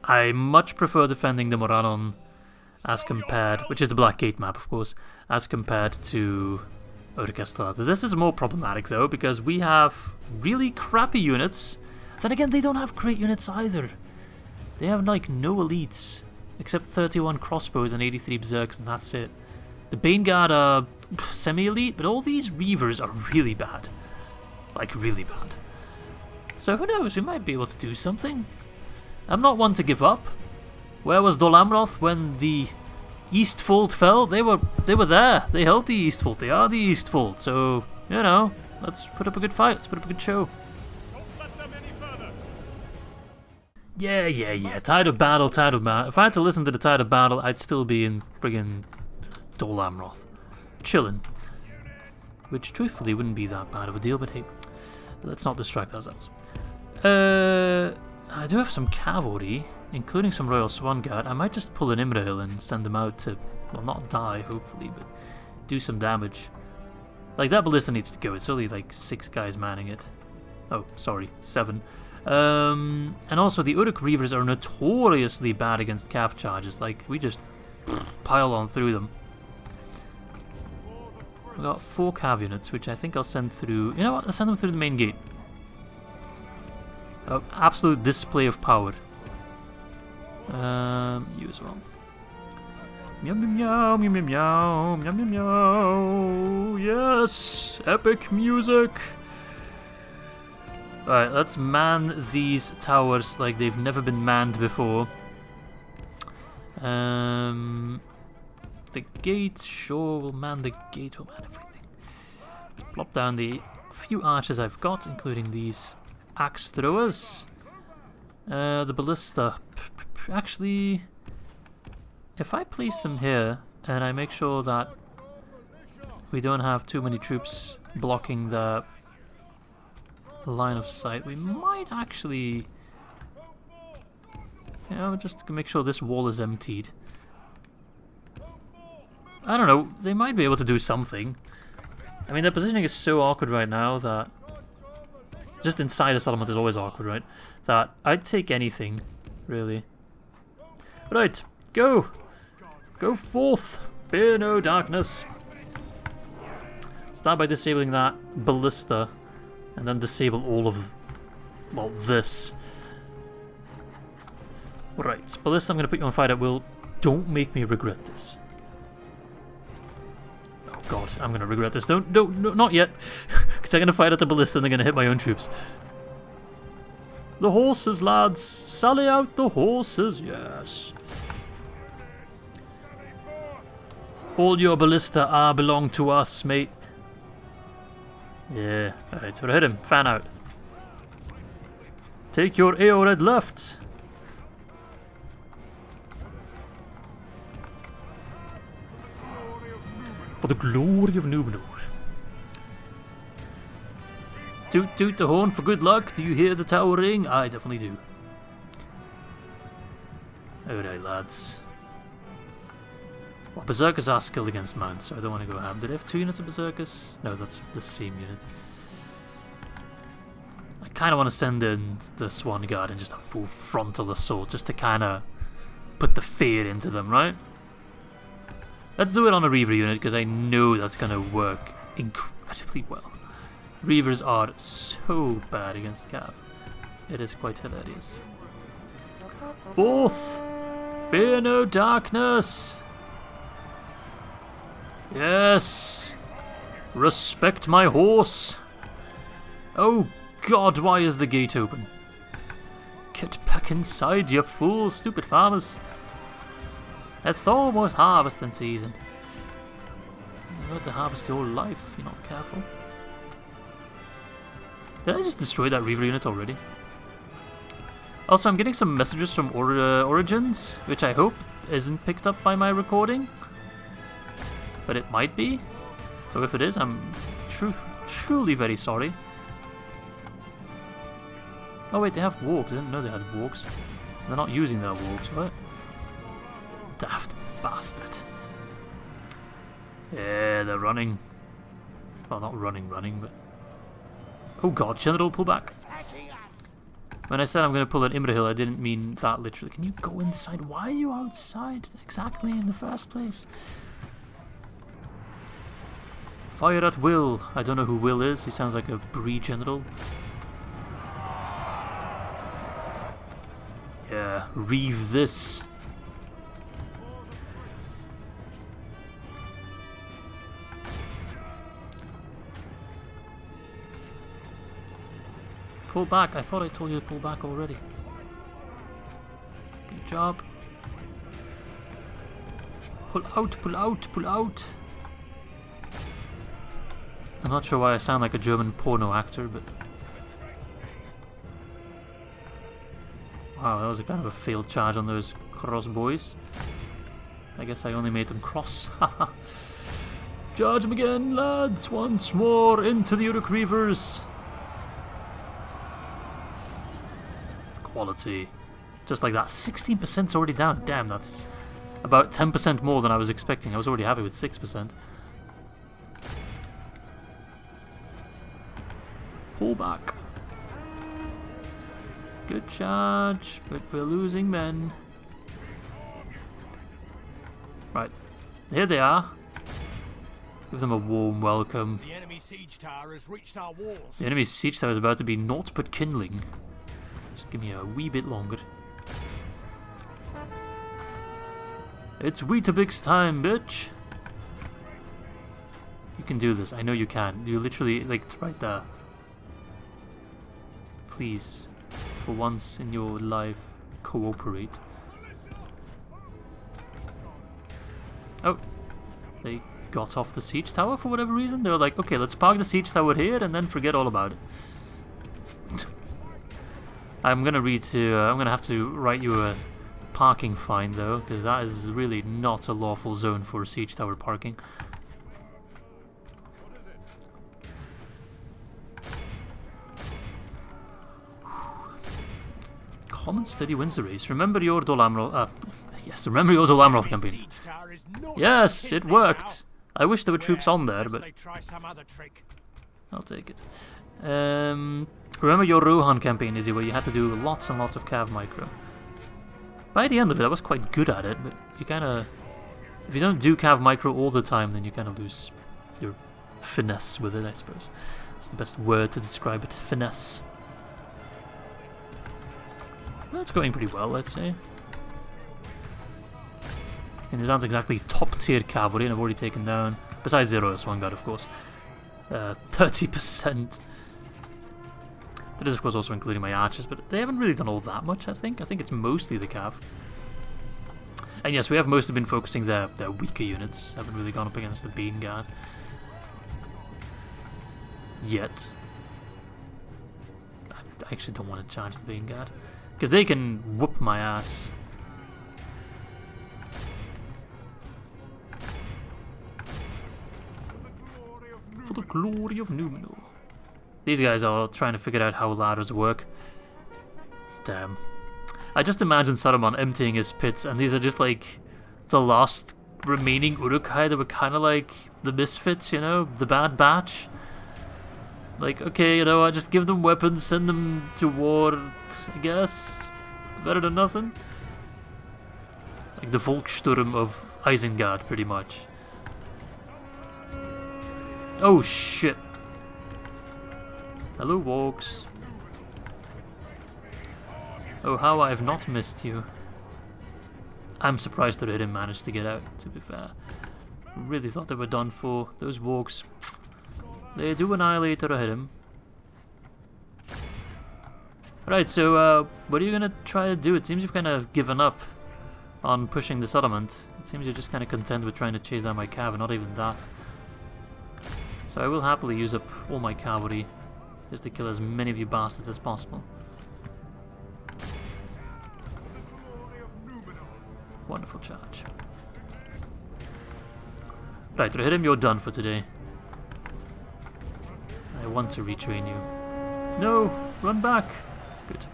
I much prefer defending the Morannon as compared, which is the Black Gate map, of course, as compared to Urkestalat. This is more problematic, though, because we have really crappy units. Then again, they don't have great units either. They have, like, no elites, except 31 crossbows and 83 berserks, and that's it. The Baneguard are semi-elite, but all these Reavers are really bad. Like, really bad. So who knows, we might be able to do something. I'm not one to give up. Where was Dol Amroth when the Eastfold fell? They were there. They held the Eastfold. They are the Eastfold. So, you know, let's put up a good fight. Let's put up a good show. Yeah. Tide of battle. If I had to listen to the Tide of Battle, I'd still be in friggin' Dol Amroth. Chillin'. Which, truthfully, wouldn't be that bad of a deal, but hey, let's not distract ourselves. I do have some cavalry, including some Royal Swan Guard. I might just pull an Imrahil and send them out to, well, not die, hopefully, but do some damage. Like, that ballista needs to go. It's only, like, 6 guys manning it. Oh, sorry, 7. And also, the Uruk Reavers are notoriously bad against cav charges. Like, we just pile on through them. We've got 4 cav units, which I think I'll send through... You know what? I'll send them through the main gate. Absolute display of power. You as well. Meow meow meow meow meow meow meow meow. Yes! Epic music! Alright, let's man these towers like they've never been manned before. The gate, sure, we'll man the gate, we'll man everything. Plop down the few archers I've got, including these axe throwers. The ballista. Actually, if I place them here, and I make sure that we don't have too many troops blocking the line of sight, we might actually, you know, just make sure this wall is emptied. I don't know, they might be able to do something. I mean, their positioning is so awkward right now that just inside a settlement is always awkward, right? That I'd take anything, really. Right, go! Go forth! Fear no darkness! Start by disabling that ballista, and then disable all of, well, this. Right, ballista, I'm going to put you on fire at will. Don't make me regret this. Oh god, I'm going to regret this. No, not yet. Because I'm going to fire at the ballista and they're going to hit my own troops. The horses, lads! Sally out the horses, yes! All your ballista belong to us, mate. Yeah, alright, we'll hit him. Fan out. Take your AO-red left. For the glory of Númenor. Toot toot the horn for good luck. Do you hear the tower ring? I definitely do. Alright, lads. Well, berserkers are skilled against mounts, so I don't want to go ham. Did they have 2 units of berserkers? No, that's the same unit. I kind of want to send in the Swan Guard and just a full frontal assault, just to kind of put the fear into them, right? Let's do it on a Reaver unit, because I know that's going to work incredibly well. Reavers are so bad against Cav. It is quite hilarious. Forth! Fear no darkness! Yes! Respect my horse! Oh god, why is the gate open? Get back inside, you fool, stupid farmers! It's almost harvesting season. You're about to harvest your life if you're not careful. Did I just destroy that Reaver unit already? Also, I'm getting some messages from Origins, which I hope isn't picked up by my recording. But it might be. So if it is, I'm truly very sorry. Oh wait, they have wargs. I didn't know they had wargs. They're not using their wargs, right? Daft bastard. Yeah, they're running. Well, not running, but... Oh god, General, pull back. When I said I'm going to pull an Imrahil, I didn't mean that literally. Can you go inside? Why are you outside exactly in the first place? Fire at will. I don't know who Will is. He sounds like a Bree general. Yeah, reeve this. Pull back. I thought I told you to pull back already. Good job. Pull out, pull out, pull out. I'm not sure why I sound like a German porno actor, but... Wow, that was a kind of a failed charge on those cross boys. I guess I only made them cross. Haha. Charge them again, lads! Once more into the Uruk Reavers! Quality. Just like that. 16%'s already down. Damn, that's about 10% more than I was expecting. I was already happy with 6%. Pull back. Good charge, but we're losing men. Right. Here they are. Give them a warm welcome. The enemy siege tower has reached our walls. The enemy siege tower is about to be naught but kindling. Just give me a wee bit longer. It's Weetabix time, bitch! You can do this. I know you can. You literally, like, it's right there. Please, for once in your life, cooperate. Oh, they got off the siege tower for whatever reason. They were like, okay, let's park the siege tower here and then forget all about it. I'm gonna have to write you a parking fine though, because that is really not a lawful zone for siege tower parking. Common steady wins the race. Remember your Dol Amroth. Yes, remember your Dol Amroth campaign. Yes, it worked. I wish there were troops on there, but I'll take it. Remember your Rohan campaign, Izzy, where you had to do lots and lots of cav micro. By the end of it, I was quite good at it, but you kind of, if you don't do cav micro all the time, then you kind of lose your finesse with it, I suppose. That's the best word to describe it. Finesse. Well, it's going pretty well, let's say. And these aren't exactly top tier cavalry, and I've already taken down, besides the Royal Swan Guard, of course, 30%. That is, of course, also including my archers, but they haven't really done all that much, I think. I think it's mostly the cav. And yes, we have mostly been focusing their weaker units. Haven't really gone up against the Bean Guard. Yet. I actually don't want to charge the Bean Guard, because they can whoop my ass. For the glory of Numenor. These guys are trying to figure out how ladders work. Damn. I just imagine Saruman emptying his pits, and these are just like the last remaining Uruk-hai that were kind of like the misfits, you know, the bad batch. Like, okay, you know, I just give them weapons, send them to war, I guess. Better than nothing. Like the Volkssturm of Isengard, pretty much. Oh shit. Hello, Walks. Oh, how I have not missed you. I'm surprised that I didn't manage to get out, to be fair. Really thought they were done for. Those Walks. They do annihilate Adrahil. Right, so what are you gonna try to do? It seems you've kind of given up on pushing the settlement. It seems you're just kind of content with trying to chase down my cav, and not even that. So I will happily use up all my cavalry just to kill as many of you bastards as possible. Wonderful charge. Right, Adrahil, you're done for today. I want to retrain you. No! Run back! Good.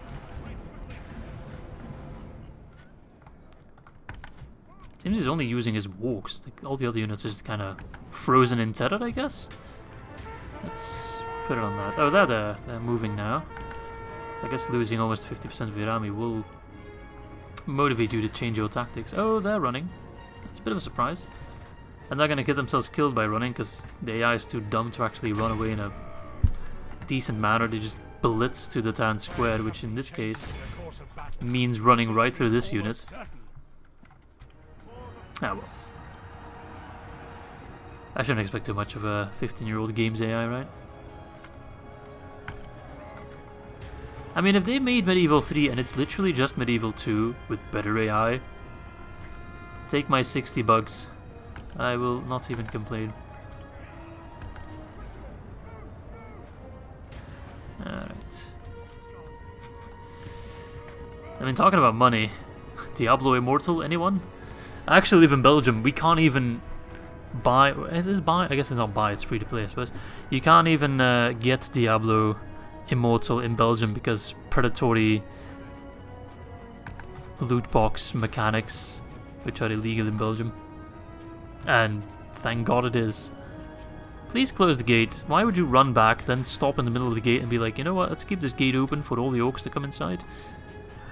Seems he's only using his walks. Like, all the other units are just kind of frozen in terror, I guess. Let's put it on that. Oh, they're moving now. I guess losing almost 50% of your army will motivate you to change your tactics. Oh, they're running. That's a bit of a surprise. And they're going to get themselves killed by running because the AI is too dumb to actually run away in a decent manner. They just blitz to the town square, which in this case means running right through this unit. Ah well. I shouldn't expect too much of a 15-year-old game's AI, right? I mean, if they made Medieval 3 and it's literally just Medieval 2 with better AI, take my 60 bucks. I will not even complain. Alright. I mean, talking about money, Diablo Immortal, anyone? I actually live in Belgium. We can't even buy. Is buy? I guess it's not buy. It's free to play, I suppose. You can't even get Diablo Immortal in Belgium because predatory loot box mechanics, which are illegal in Belgium. And thank God it is. Please close the gate. Why would you run back, then stop in the middle of the gate and be like, you know what? Let's keep this gate open for all the orcs to come inside.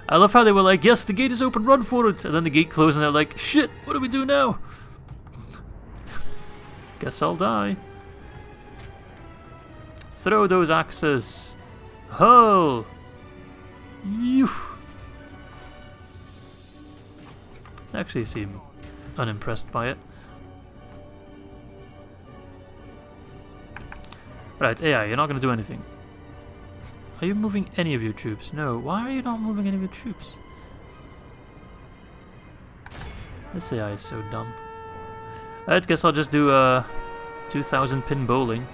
I love how they were like, yes, the gate is open, run for it! And then the gate closed and they're like, shit, what do we do now? Guess I'll die. Throw those axes. Hurl! Yew. I actually seem unimpressed by it. Right, AI, you're not going to do anything. Are you moving any of your troops? No. Why are you not moving any of your troops? This AI is so dumb. I guess I'll just do 2,000 pin bowling.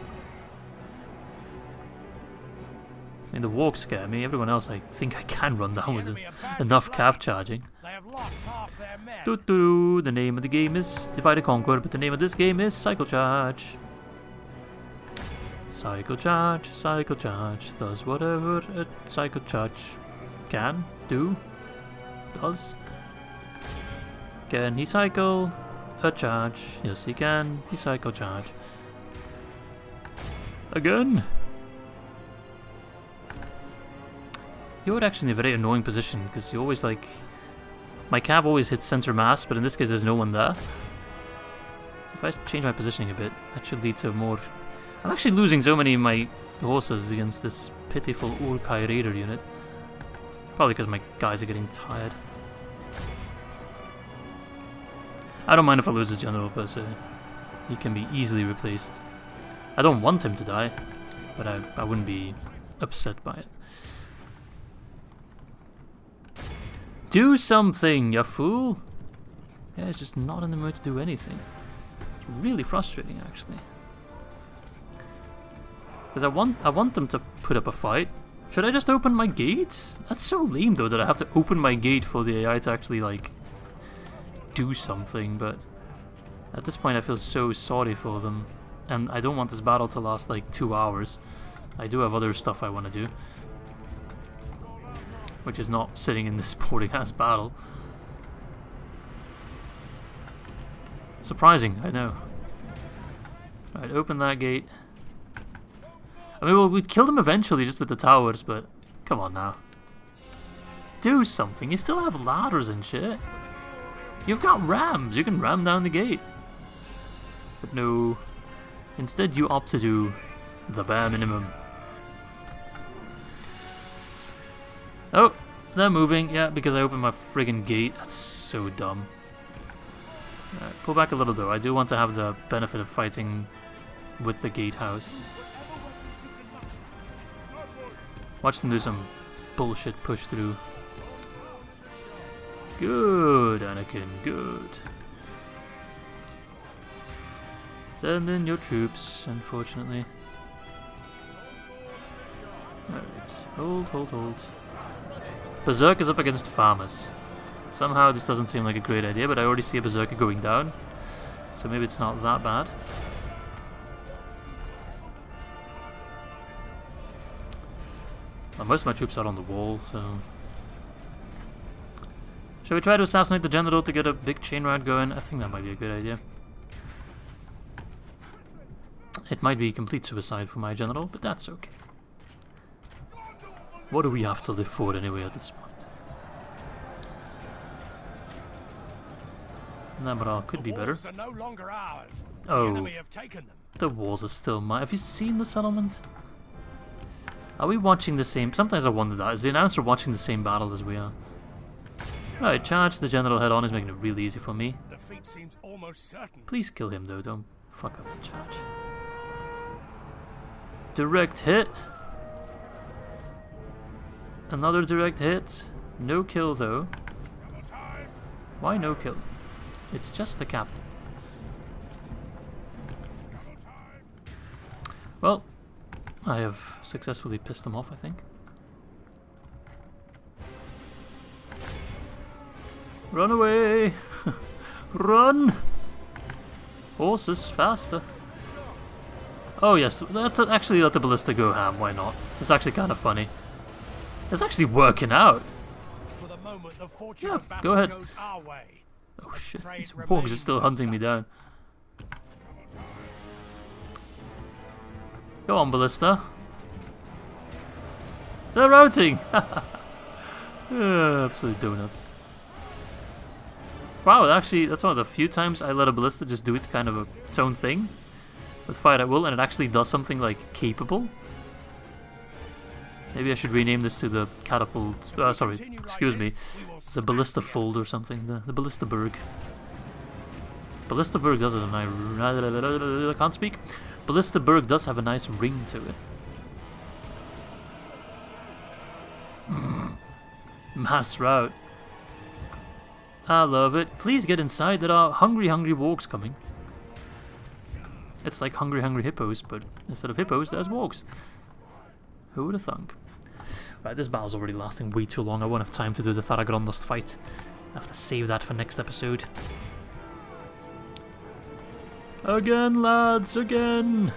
I mean, the walk scare me. Everyone else, I think I can run down with enough cav charging. They have lost half their men. The name of the game is Divide and Conquer, but the name of this game is Cycle Charge. Cycle Charge does whatever a Cycle Charge can do. Does. Can he cycle a charge? Yes, he can. He cycle charge. Again. You're actually in a very annoying position because you always like. My cab always hits center mass, but in this case there's no one there. So if I change my positioning a bit, that should lead to more. I'm actually losing so many of my horses against this pitiful Urkai Raider unit. Probably because my guys are getting tired. I don't mind if I lose his general per se. He can be easily replaced. I don't want him to die, but I wouldn't be upset by it. Do something, you fool! Yeah, he's just not in the mood to do anything. It's really frustrating, actually. Because I want them to put up a fight. Should I just open my gate? That's so lame, though, that I have to open my gate for the AI to actually, like, do something, but at this point I feel so sorry for them. And I don't want this battle to last, like, 2 hours. I do have other stuff I want to do. Which is not sitting in this boring ass battle. Surprising, I know. Right, open that gate. I mean, well, we'd kill them eventually just with the towers, but come on now. Do something. You still have ladders and shit. You've got rams. You can ram down the gate. But no. Instead, you opt to do the bare minimum. Oh, they're moving. Yeah, because I opened my friggin' gate. That's so dumb. Right, pull back a little though. I do want to have the benefit of fighting with the gatehouse. Watch them do some bullshit push through. Good, Anakin, good. Send in your troops, unfortunately. Alright, hold. Berserk is up against farmers. Somehow this doesn't seem like a great idea, but I already see a berserker going down. So maybe it's not that bad. Well, most of my troops are on the wall, so... Shall we try to assassinate the general to get a big chain ride going? I think that might be a good idea. It might be complete suicide for my general, but that's okay. What do we have to live for anyway at this point? Namara could be better. No longer ours. Oh, The enemy have taken them. the walls are still mine. Have you seen the settlement? Are we watching the same? Sometimes I wonder that. Is the announcer watching the same battle as we are? Right, charge the general head on. He's making it really easy for me. Defeat seems almost certain. Please kill him though. Don't fuck up the charge. Direct hit. Another direct hit. No kill though. Why no kill? It's just the captain. Well, I have successfully pissed them off, I think. Run away! Run! Horses, faster. Oh yes, let's actually let the ballista go ham, why not? It's actually kind of funny. It's actually working out. For the moment, the fortune Yeah, of battle go ahead. goes our way. Oh shit, Trade these wargs are remains still as hunting me such. down. Go on, ballista. They're routing! Absolute donuts. Wow, actually, that's one of the few times I let a ballista just do its kind of its own thing with fire at will, and it actually does something like capable. Maybe I should rename this to the catapult. Sorry, excuse me, the ballista fold or something. The ballistaberg. Ballistaberg does have a nice. I can't speak. Ballistaberg does have a nice ring to it. Mass route. I love it. Please get inside. There are hungry wargs coming. It's like Hungry Hungry Hippos, but instead of hippos, there's wargs. Who would have thunk? Right, this battle's already lasting way too long. I won't have time to do the Tharagrondast fight. I have to save that for next episode. Again, lads, again!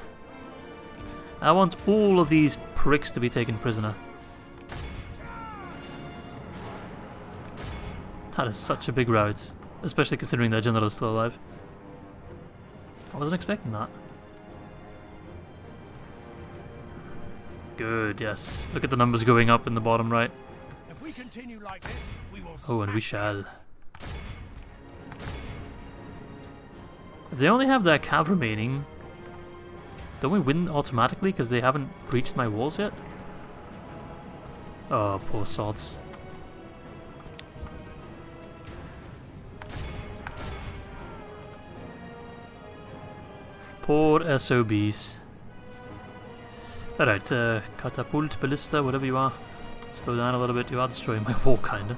I want all of these pricks to be taken prisoner. That is such a big rout, especially considering their general is still alive. I wasn't expecting that. Good, yes. Look at the numbers going up in the bottom right. If we continue like this, we will Oh, and we shall. If they only have their cav remaining, don't we win automatically because they haven't breached my walls yet? Oh, poor sods. Poor SOBs. Alright, catapult, ballista, whatever you are. Slow down a little bit, you are destroying my wall, kinda.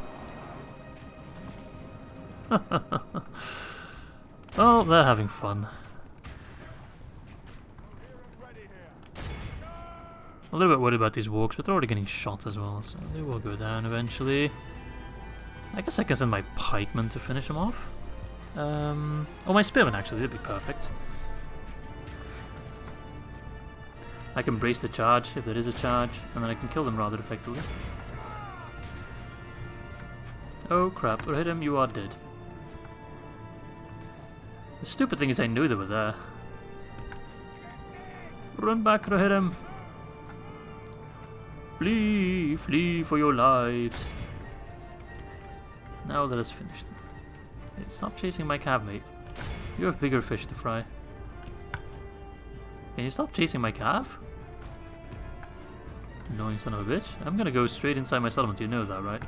Oh, they're having fun. A little bit worried about these wargs, but they're already getting shot as well, so they will go down eventually. I guess I can send my pikemen to finish them off. Oh, my spearmen actually, that'd be perfect. I can brace the charge if there is a charge, and then I can kill them rather effectively. Oh crap, Rohirrim, you are dead. The stupid thing is I knew they were there. Run back, Rohirrim! Flee! Flee for your lives! Now let us finish them. Hey, stop chasing my cav, mate. You have bigger fish to fry. Can you stop chasing my cav? Annoying son of a bitch. I'm gonna go straight inside my settlement, you know that, right?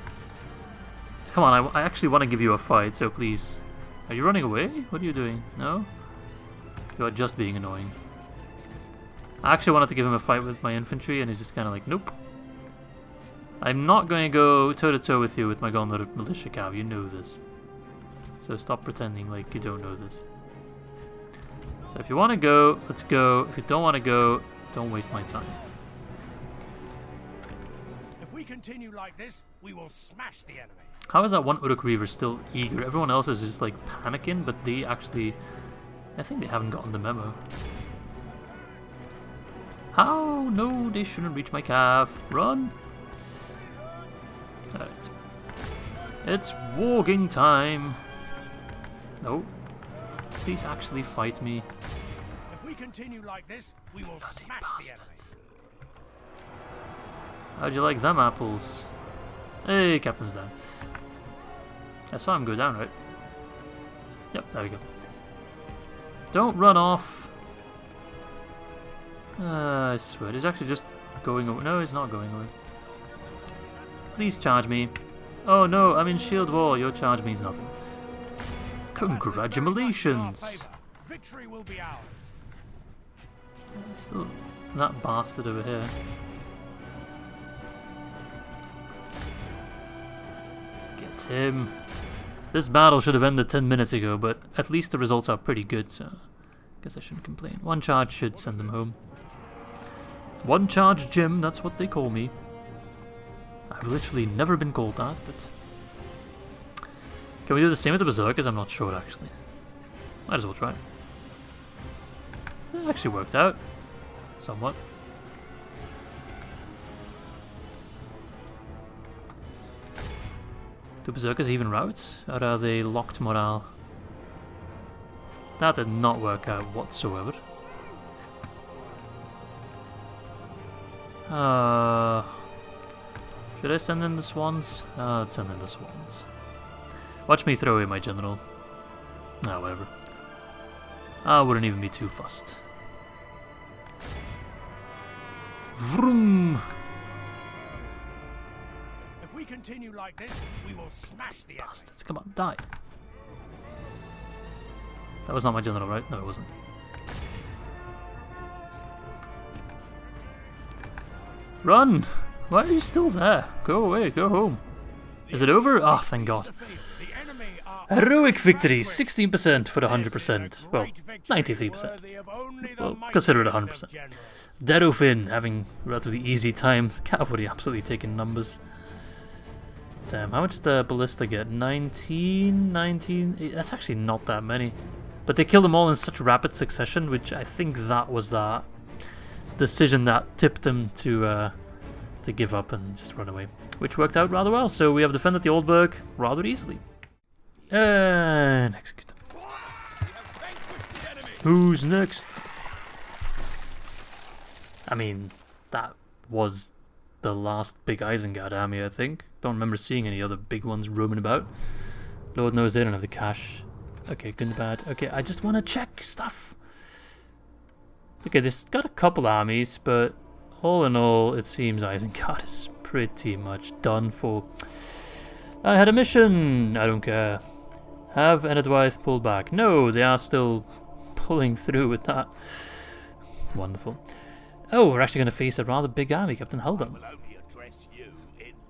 Come on, I actually want to give you a fight, so please. Are you running away? What are you doing? No? You are just being annoying. I actually wanted to give him a fight with my infantry, and he's just kind of like, nope. I'm not going to go toe-to-toe with you with my Gondor militia cav, you know this. So stop pretending like you don't know this. So if you want to go, let's go. If you don't want to go, don't waste my time. If we continue like this, we will smash the enemy. How is that one Uruk Reaver still eager? Everyone else is just like panicking, but they actually... I think they haven't gotten the memo. How? No, they shouldn't reach my cav. Run! Alright. It's warging time! No. Please actually fight me. If we continue like this, we will Bloody smash bastards. the enemy. How'd you like them apples? Hey, captain's down. I saw him go down, right? Yep, there we go. Don't run off. I swear, he's actually just going away. No, he's not going away. Please charge me. Oh no, I'm in shield wall. Your charge means nothing. Congratulations! Victory will be ours. Still that bastard over here. Get him. This battle should have ended 10 minutes ago, but at least the results are pretty good, so I guess I shouldn't complain. One charge should send them home. One charge Jim, that's what they call me. I've literally never been called that, but... Can we do the same with the Berserkers? I'm not sure, actually. Might as well try. It actually worked out. Somewhat. Do Berserkers even routes? Or are they locked morale? That did not work out whatsoever. Should I send in the Swans? Let's send in the Swans. Watch me throw away my general. Ah, whatever. I wouldn't even be too fussed. Vroom! If we continue like this, we will smash the enemy. Bastards, come on, die. That was not my general, right? No, it wasn't. Run! Why are you still there? Go away, go home. Is it over? Oh, thank God. The enemy are Heroic victory, 16% for the 100%. Well, 93%. Well, consider it 100%. Denethor having relatively easy time. Cavalry absolutely taking numbers. Damn, how much did the ballista get? 19? That's actually not that many. But they killed them all in such rapid succession, which I think that was that decision that tipped them to give up and just run away. Which worked out rather well, so we have defended the Aldburg rather easily. And execute them. Who's next? I mean, that was the last big Isengard army, I think. Don't remember seeing any other big ones roaming about. Lord knows they don't have the cash. Okay, good and bad. Okay, I just want to check stuff. Okay, this got a couple armies, but all in all, it seems Isengard is pretty much done for. I had a mission! I don't care. Have Enedwaith pulled back? No, they are still pulling through with that. Wonderful. Oh, we're actually going to face a rather big army, Captain Haldir.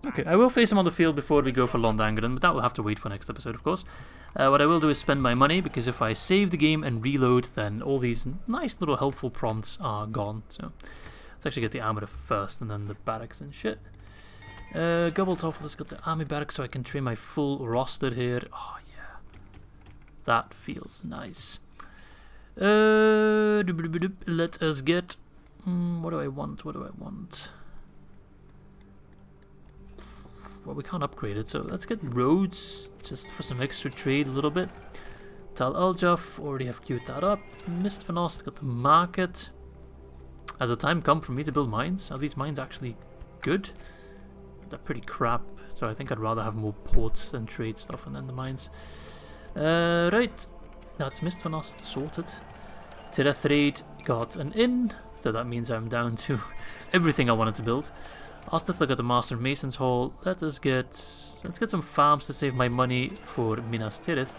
Okay, I will face him on the field before we go for Londangren, but that will have to wait for next episode, of course. What I will do is spend my money, because if I save the game and reload, then all these nice little helpful prompts are gone. So let's actually get the armor first, and then the barracks and shit. Gobbletop, let's get the army barracks so I can train my full roster here. Oh yeah, that feels nice. Let us get. What do I want? What do I want? Well, we can't upgrade it, so let's get roads just for some extra trade a little bit. Tal Aljaf, already have queued that up. Mist Van Ost got the market. Has the time come for me to build mines? Are these mines actually good? They're pretty crap, so I think I'd rather have more ports and trade stuff and then the mines. Right, that's Mist Van Ost sorted. Tirith got an inn, so that means I'm down to everything I wanted to build. Ostithla got the Master of Mason's Hall. Let's get some farms to save my money for Minas Tirith.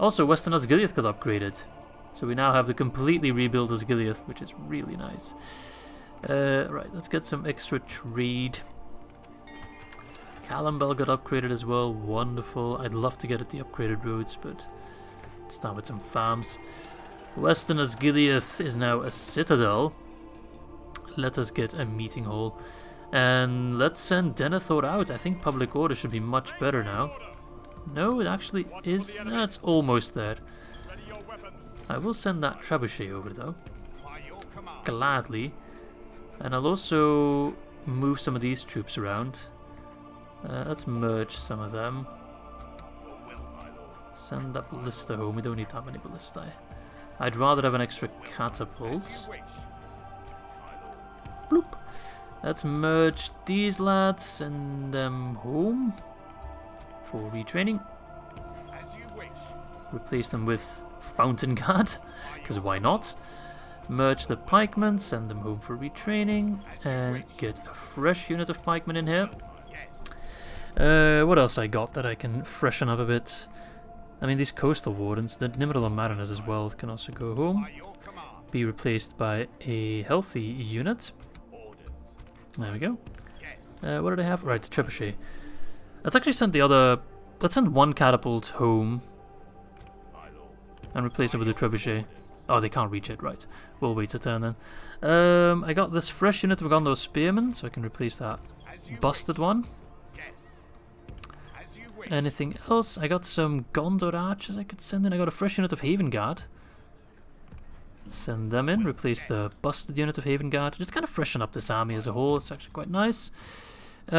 Also, Western Osgiliath got upgraded, so we now have the completely rebuilt Osgiliath, which is really nice. Right, let's get some extra trade. Calambel got upgraded as well. Wonderful. I'd love to get at the upgraded roads, but let's start with some farms. Western Osgiliath is now a citadel. Let us get a meeting hall. And let's send Denethor out. I think public order should be much better now. No, it actually is. That's almost there. I will send that trebuchet over though. Gladly. And I'll also move some of these troops around. Let's merge some of them. Send that ballista home. We don't need that many ballistae. I'd rather have an extra catapult. Bloop. Let's merge these lads, send them home for retraining. Replace them with Fountain Guard, because why not? Merge the pikemen, send them home for retraining, and get a fresh unit of pikemen in here. What else I got that I can freshen up a bit? I mean, these coastal wardens, the Nimrod Mariners as well, can also go home. Be replaced by a healthy unit. There we go. What did I have? Right, the trebuchet. Let's actually send the other. Let's send one catapult home and replace it with the trebuchet. Oh, they can't reach it. Right. We'll wait a turn then. I got this fresh unit of Gondor spearmen, so I can replace that busted one. Anything else? I got some Gondor archers I could send in. I got a fresh unit of Haven Guard. Send them in, replace the busted unit of Haven Guard. Just kind of freshen up this army as a whole. It's actually quite nice. You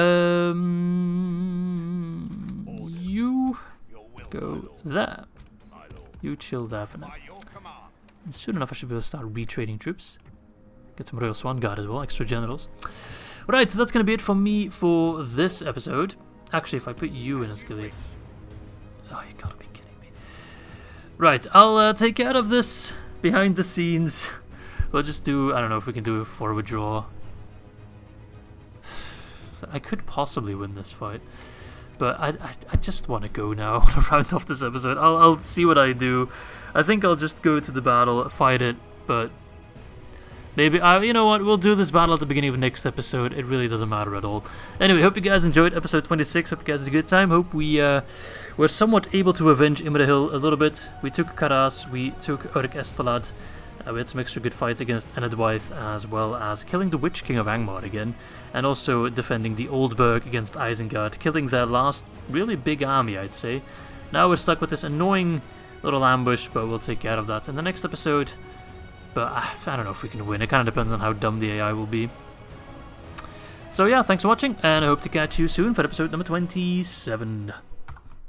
go there. You chill there for now. And soon enough I should be able to start retraining troops. Get some Royal Swan Guard as well, extra generals. Right, so that's going to be it for me for this episode. Actually, if I put you in as Gilead... Oh, you gotta be kidding me. Right, I'll take care of this behind the scenes. We'll just do, I don't know if we can do a forward draw. I could possibly win this fight, but I just want to go now. I want to round off this episode. I'll see what I do. I think I'll just go to the battle, fight it, but Maybe, you know what, we'll do this battle at the beginning of the next episode. It really doesn't matter at all. Anyway, hope you guys enjoyed episode 26. Hope you guys had a good time. Hope we were somewhat able to avenge Imrahil a little bit. We took Carras, we took Uruk Estalad. We had some extra good fights against Enedwaith, as well as killing the Witch King of Angmar again. And also defending the Aldburg against Isengard, killing their last really big army, I'd say. Now we're stuck with this annoying little ambush, but we'll take care of that in the next episode. But I don't know if we can win. It kind of depends on how dumb the AI will be. So yeah, thanks for watching, and I hope to catch you soon for episode number 27.